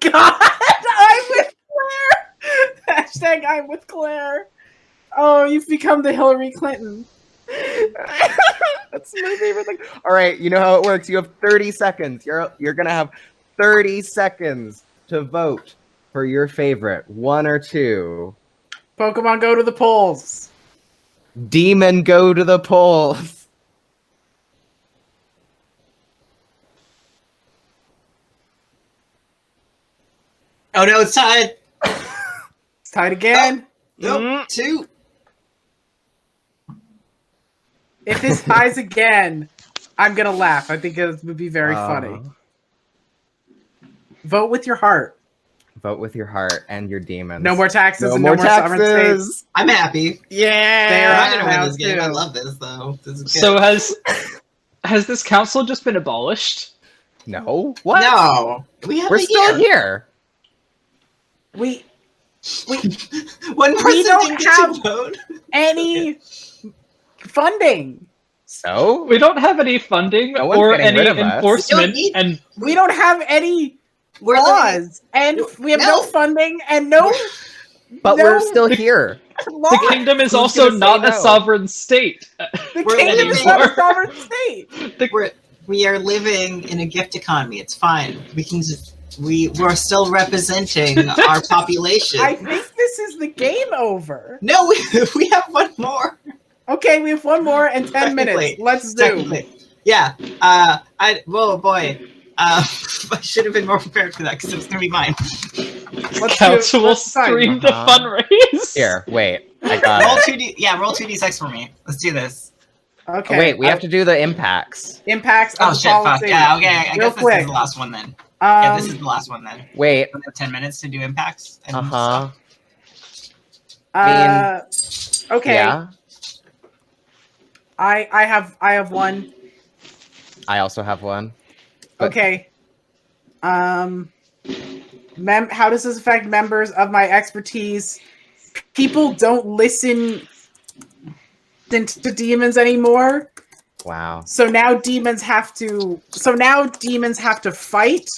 I'm with Claire. Hashtag I'm with Claire. Oh, you've become the Hillary Clinton. That's my favorite thing. All right, you know how it works. You have 30 seconds. You're gonna have 30 seconds to vote for your favorite, one or two. Pokemon go to the polls. Demon, go to the polls. oh no, it's tied. It's tied again. Nope, 2. If this ties again, I'm gonna laugh. I think it would be very funny. Vote with your heart. Vote with your heart and your demons. No more taxes No and more no more sovereign states. taxes. I'm happy. Yeah. They're I'm out not gonna now, win this game. I too. love this though. This is good. So has this council just been abolished? No. What? no, we have We're a still year. here. We One person don't didn't get have- to vote. any funding. So We don't have any funding No one's or getting any rid of us. enforcement, We don't need- and We don't have any We're living- laws, and we have no No. funding and no but no we're still here. laws. the kingdom is Who's also gonna say not a no? sovereign state. The we're kingdom is living- not a sovereign state. we are living in a gift economy. It's fine. We can just we're still representing our population. I think this is the game over. No, we have one more. Okay, we have one more and 10 minutes. Technically. Let's do. Technically. Yeah. Whoa, boy. I should have been more prepared for that because it was gonna be mine. Let's Council will let's decide. stream the Uh-huh. fundraise. Here, wait. I got Roll it. 2D. Yeah, roll 2d6 for me. Let's do this. Okay. Oh, wait, we have to do the impacts. impacts Oh of the shit! Fuck. policy. Yeah. Okay. I Real guess this quick. is the last one then. Yeah, this is Um, the last one then. Wait. We have 10 minutes to do impacts. And Uh-huh. okay. Yeah. I have one. I also have one. But- Okay. How does this affect members of my expertise? People don't listen to demons anymore. Wow. So now demons have to fight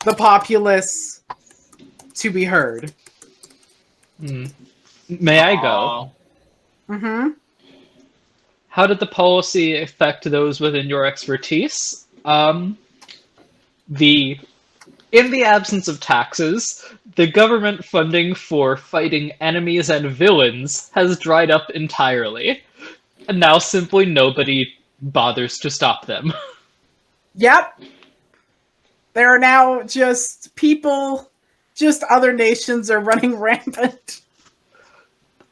the populace to be heard. Hmm. May I go? Mm-hmm. How did the policy affect those within your expertise? In the absence of taxes, the government funding for fighting enemies and villains has dried up entirely. And now simply nobody bothers to stop them. Yep. There are now just people, just other nations are running rampant.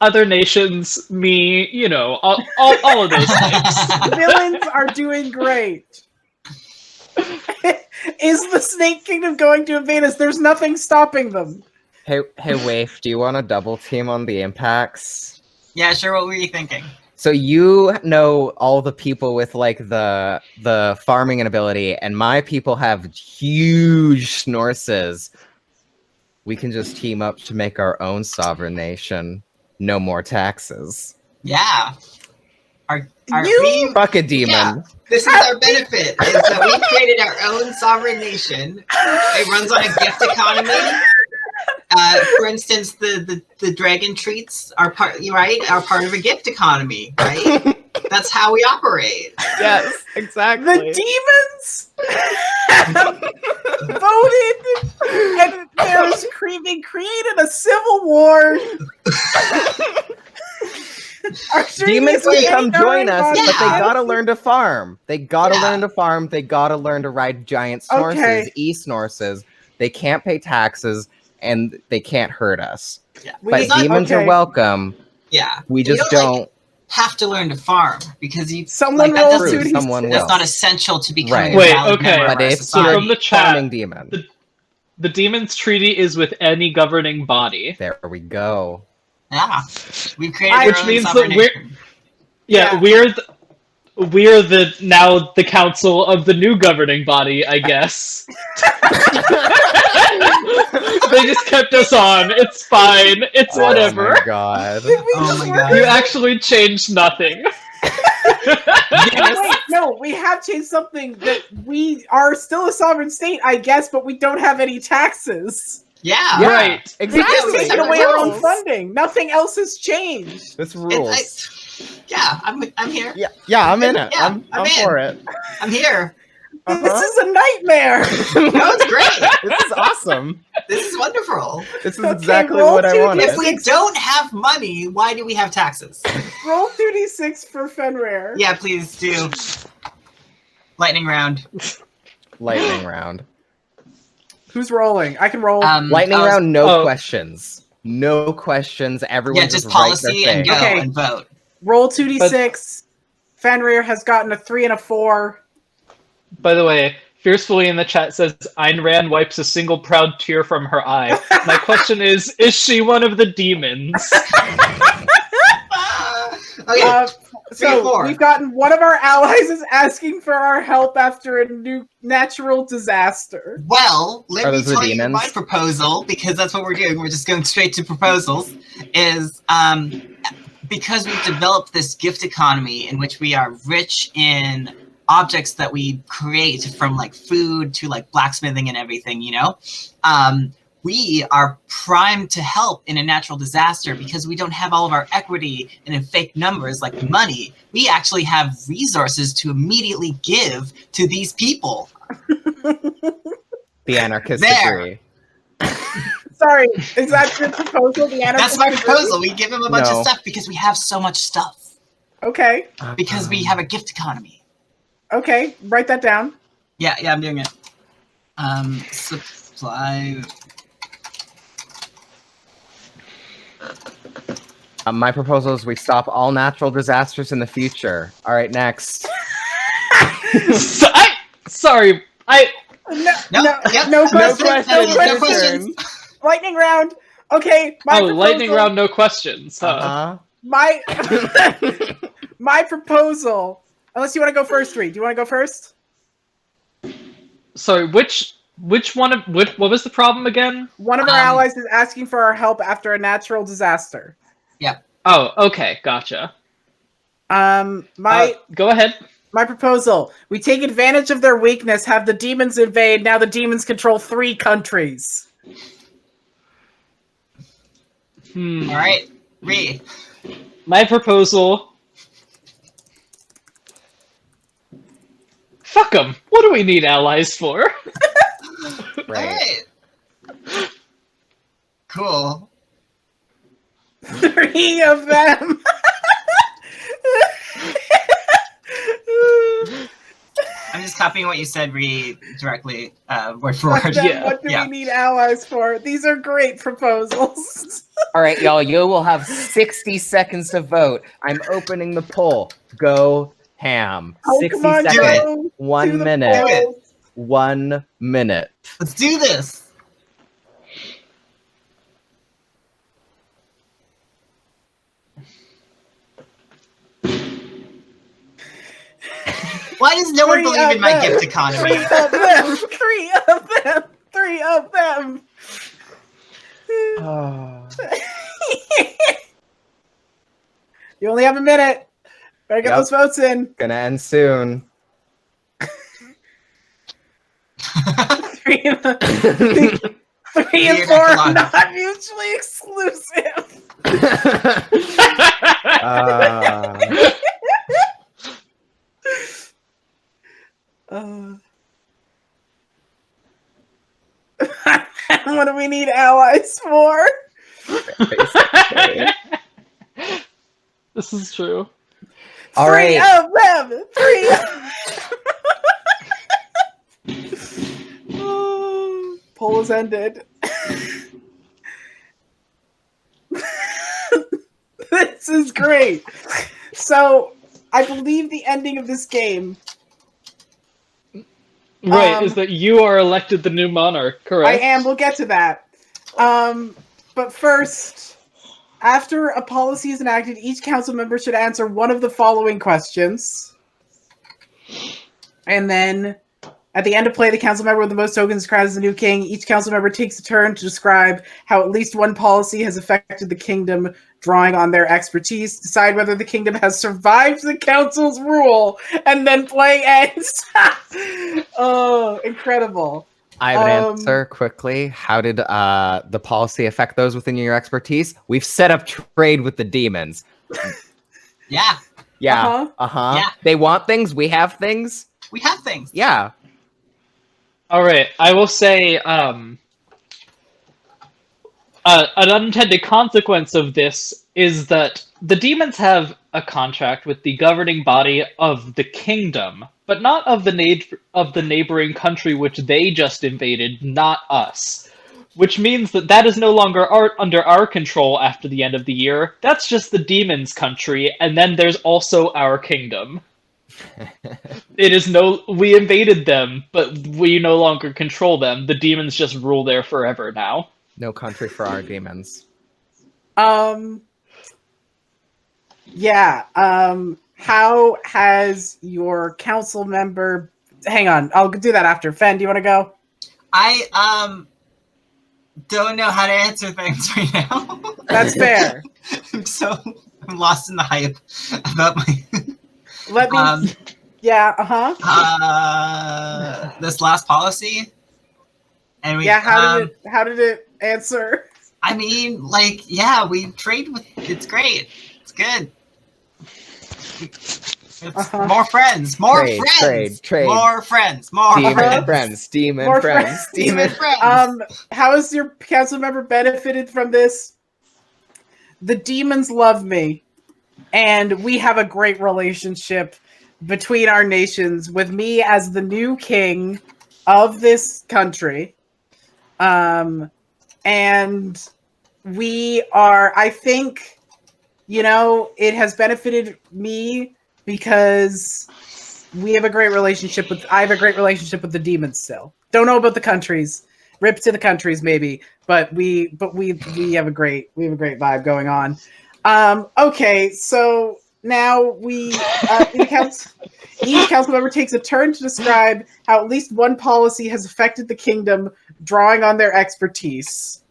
Other nations, me, you know, all of those things. Villains are doing great. Is the Snake Kingdom going to invade us? There's nothing stopping them. Hey, Waif, do you want to double team on the impacts? Yeah, sure. What were you thinking? So you know all the people with like the farming ability, and my people have huge snorses. We can just team up to make our own sovereign nation. No more taxes. Yeah. Our You- Fuck a demon. Yeah. This is our benefit, is that we've created our own sovereign nation. It runs on a gift economy. For instance, the dragon treats are part of a gift economy, right? That's how we operate. Yes, exactly. The demons voted, and there's created a civil war. Demons can come join us, but they Yeah. gotta learn to farm. They gotta Yeah. learn to farm. They gotta learn to ride giant snorses, Okay. e-snorses. They can't pay taxes, and they can't hurt us. But It's not- demons are okay. welcome. Yeah. We You just don't, like, don't. have to learn to farm because you Someone that rolls doesn't- 2d6. Someone will. that's not essential to becoming Right. a Wait, valid okay. member of But our it's So society. from the chat, farming demon. the Demon's Treaty is with any governing body. There we go. Yeah, we've created our Which own means that sovereign we're- nation. Yeah, Yeah. we're now the council of the new governing body, I guess. They just kept us on. It's fine. It's Oh whatever. my god. Did we Oh just my work God. it You out? actually changed nothing. Wait, no, we have changed something that we are still a sovereign state, I guess, but we don't have any taxes. Yeah. Yeah, Right. We Exactly. just taken Separate away our own rules. funding. Nothing else has changed. This rules. Yeah, I'm here. Yeah, I'm in it. Yeah, I'm I'm in. for it. I'm here. This Uh-huh. is a nightmare. No, it's great. This is awesome. This is wonderful. This is Okay, exactly roll what I 2d6. wanted. If we don't have money, why do we have taxes? Roll 2d6 for Fenrir. Yeah, please do. Lightning round. Lightning round. Who's rolling? I can roll. Lightning I was- round, no Oh. questions. No questions. Everyone Yeah, just write their policy and thing. go Okay. and vote. Roll 2d6. Fenrir has gotten a 3 and a 4. By the way, Fiercefully in the chat says Ayn Rand wipes a single proud tear from her eye. My question is she one of the demons? Okay. So 4. we've gotten one of our allies is asking for our help after a new natural disaster. Well, let Are me those the tell you my demons? proposal, because that's what we're doing. We're just going straight to proposals. Is because we've developed this gift economy in which we are rich in objects that we create, from like food to like blacksmithing and everything, you know? We are primed to help in a natural disaster because we don't have all of our equity in fake numbers like money. We actually have resources to immediately give to these people. The anarchists There. agree. Sorry, is that your proposal? The That's anarchist my agree? proposal. We give them a bunch No. of stuff because we have so much stuff. Okay, Because we have a gift economy. okay, write that down. Yeah, I'm doing it. Supply. My proposal is we stop all natural disasters in the future. All right, next. Sorry, No, Yep, no no questions, no questions, questions. Lightning round. Okay, my proposal, lightning round, no questions. Huh? Uh-huh. My my proposal. Unless you want to go first, Reed. Do you want to go first? Sorry, which one of what was the problem again? One of our allies is asking for our help after a natural disaster. Oh, okay, gotcha. Go ahead. My proposal: we take advantage of their weakness, have the demons invade. Now the demons control 3 countries. All right, Ree. My proposal. Fuck them. What do we need allies for? Right. Alright. Cool. 3 of them. I'm just copying what you said, Ree, directly, word for Fuck word. them, Yeah. what do Yeah. we need allies for? These are great proposals. All right, y'all. You will have 60 seconds to vote. I'm opening the poll. Go ham. Oh, 60 come on, Do seconds. go to 1 the minute. Do it. polls. 1 minute. Let's do this. Why does no one 3 believe in of my them. gift 3 economy? of them. 3 of them. 3 of them. Oh. You only have a minute. Better get Yep. those votes in. Gonna end soon. 3 and 4 Weird ecological. are not mutually exclusive. What do we need allies for? basically. This is true. All 3 right. of them. 3 of them. Poll is ended. This is great. So, I believe the ending of this game. Right, is that you are elected the new monarch, I correct? am. We'll get to that. But first, after a policy is enacted, each council member should answer one of the following questions. And then, at the end of play, the council member with the most tokens is crowned as the new king. Each council member takes a turn to describe how at least one policy has affected the kingdom, drawing on their expertise. Decide whether the kingdom has survived the council's rule, and then play ends. Oh, incredible. I have an answer quickly. How did the policy affect those within your expertise? We've set up trade with the demons. Yeah, Yeah. Uh-huh. Uh-huh. Yeah. They want things. We have things. we have things. Yeah. Alright, I will say, an unintended consequence of this is that the demons have a contract with the governing body of the kingdom, but not of the neighboring country which they just invaded, not us. Which means that is no longer under our control after the end of the year. That's just the demons' country, and then there's also our kingdom. We invaded them, but we no longer control them. The demons just rule there forever now. No country for our demons. Yeah. how has your council member? Hang on, I'll do that after. Fen, do you want to go? I don't know how to answer things right now. That's fair. I'm lost in the hype about my Let me. Yeah. this last policy. And we, Yeah. How did it answer? I mean, like, yeah, we trade with. It's great. It's good. It's more friends. More Trade, friends. trade. More friends. More Demon friends. friends. Demon More friends. friends. Demon Demon. friends. How has your council member benefited from this? The demons love me, and we have a great relationship between our nations. With me as the new king of this country, and we are. I think, it has benefited me because we have a great relationship with. I have a great relationship with the demons still. Don't know about the countries. Rip to the countries, maybe, but we have a great vibe going on. Okay, so now each council member takes a turn to describe how at least one policy has affected the kingdom, drawing on their expertise.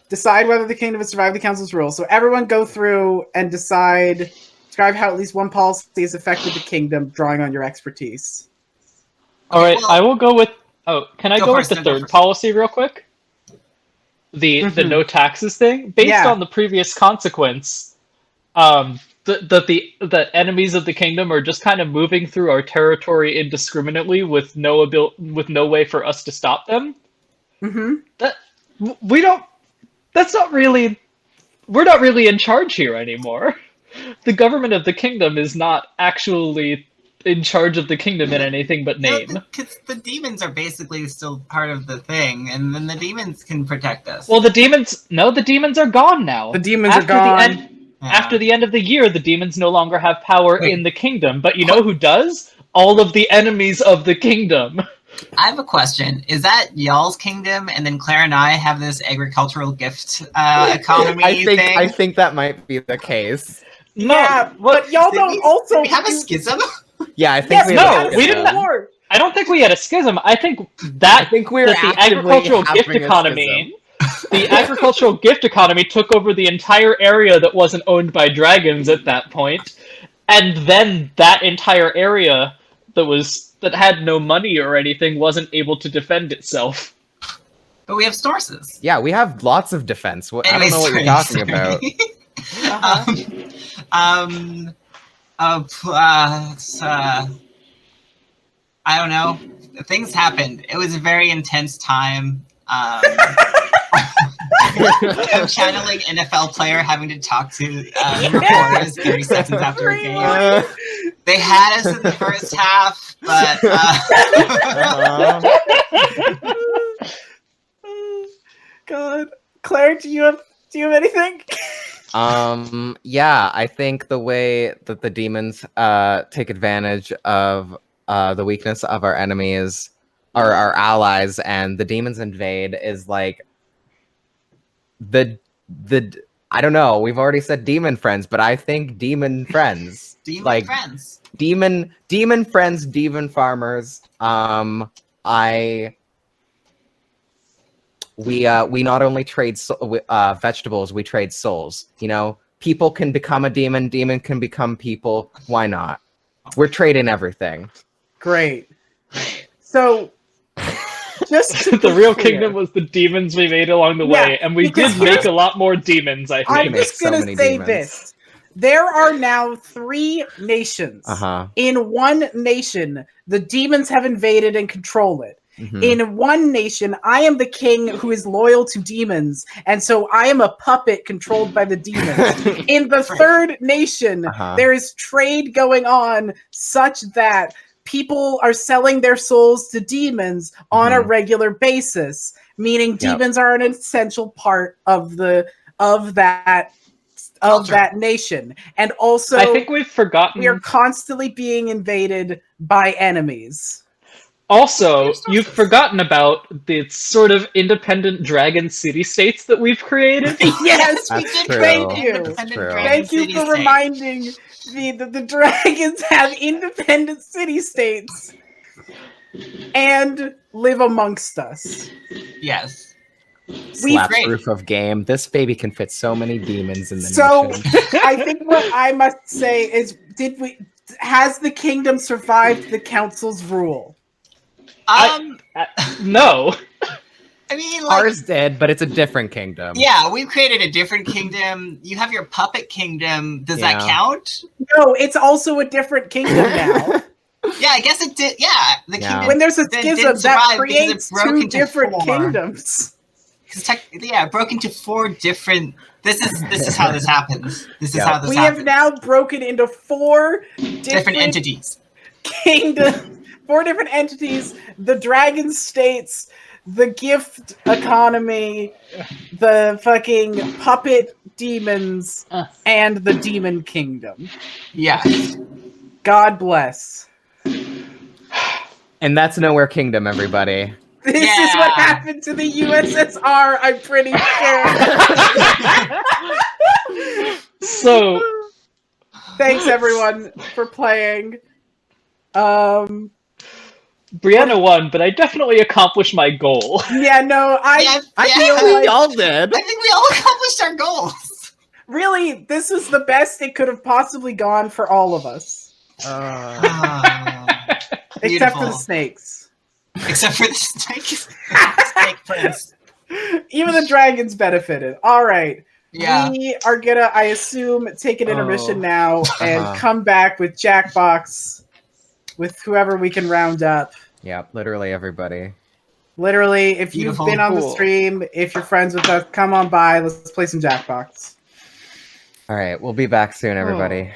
Decide whether the kingdom has survived the council's rule. So everyone go through and describe how at least one policy has affected the kingdom, drawing on your expertise. All right, well- I will go with. Oh, can I go with the go third first. policy real quick? The no taxes thing, based Yeah. on the previous consequence. The enemies of the kingdom are just kind of moving through our territory indiscriminately with no way for us to stop them. Mm-hmm. We don't. That's not really. We're not really in charge here anymore. The government of the kingdom is not actually in charge of the kingdom in anything but name. Because the demons are basically still part of the thing, and then the demons can protect us. Well, the demons are gone now. The demons are gone. After the end of the year, the demons no longer have power Wait. in the kingdom. But you know who does? All of the enemies of the kingdom. I have a question. Is that y'all's kingdom, and then Claire and I have this agricultural gift economy thing? I think that might be the case. No, Yeah, but y'all don't also. Did we have a schism? Yeah, I think Yes, we no, have a we schism. didn't- I don't think we had a schism. I think that I think we're that the actively agricultural gift having a economy, the agricultural gift economy took over the entire area that wasn't owned by dragons at that point, and then that entire area that had no money or anything wasn't able to defend itself. But we have sources. Yeah, we have lots of defense. I don't Anyways, know what you're sorry, talking about. I don't know. Things happened. It was a very intense time. I'm channeling NFL player having to talk to reporters 30 seconds after a game. They had us in the first half, but God, Claire, do you have anything? Yeah, I think the way that the demons take advantage of the weakness of our enemies or our allies, and the demons invade is like the I don't know. We've already said demon friends, but I think demon friends, demon like friends. demon friends, demon farmers. We not only trade vegetables, we trade souls. People can become a demon can become people. Why not? We're trading everything. Great. So, just to The be real clear, kingdom was the demons we made along the way, and we because did make a lot more demons, I I'm think. make just so gonna many say demons. this: there are now 3 nations. In one nation, the demons have invaded and control it. Mhm. In one nation, I am the king who is loyal to demons, and so I am a puppet controlled by the demons. In the third nation, there is trade going on such that people are selling their souls to demons on a regular basis, meaning demons are an essential part of that nation. And also, I think we've forgotten. we are constantly being invaded by enemies. Also, Resources. you've forgotten about the sort of independent dragon city-states that we've created. Yes, we That's did. true. Thank you. Independent True. dragon Thank you for city-state. reminding me that the dragons have independent city-states and live amongst us. Yes. Slap Great. proof of game. This baby can fit so many demons in the So nation. I think what I must say is, has the kingdom survived the council's rule? No. I mean, like, Ours did, but it's a different kingdom. yeah, we've created a different kingdom. You have your puppet kingdom. Does that Yeah. count? No, it's also a different kingdom now. Yeah, I guess it did. Yeah, the Yeah. kingdom. When there's a That schism, didn't that survive because it creates broke two into different 4. kingdoms. Yeah, it broke into 4 different. This is how this happens. This is Yeah. how this We happens. have now broken into 4 different entities. kingdoms, 4 different entities: the dragon states, the gift economy, the fucking puppet demons, and the demon kingdom. Yeah. God bless. And that's Nowhere Kingdom, everybody. This is Yeah. what happened to the USSR, I'm pretty sure. So, Thanks everyone for playing. Brianna won, but I definitely accomplished my goal. Yeah, no, I feel think like y'all did. I think we all accomplished our goals. really this was the best it could have possibly gone for all of us. Except for the Beautiful. snakes. Except for the snake prince. Even the dragons benefited. All right. Yeah. We are gonna, I assume, take an intermission Oh. now and Uh-huh. come back with Jackbox with whoever we can round up. Yeah, literally everybody. Literally, if Beautiful. you've been on the Cool. stream, if you're friends with us, come on by. Let's play some Jackbox. All right, we'll be back soon, everybody.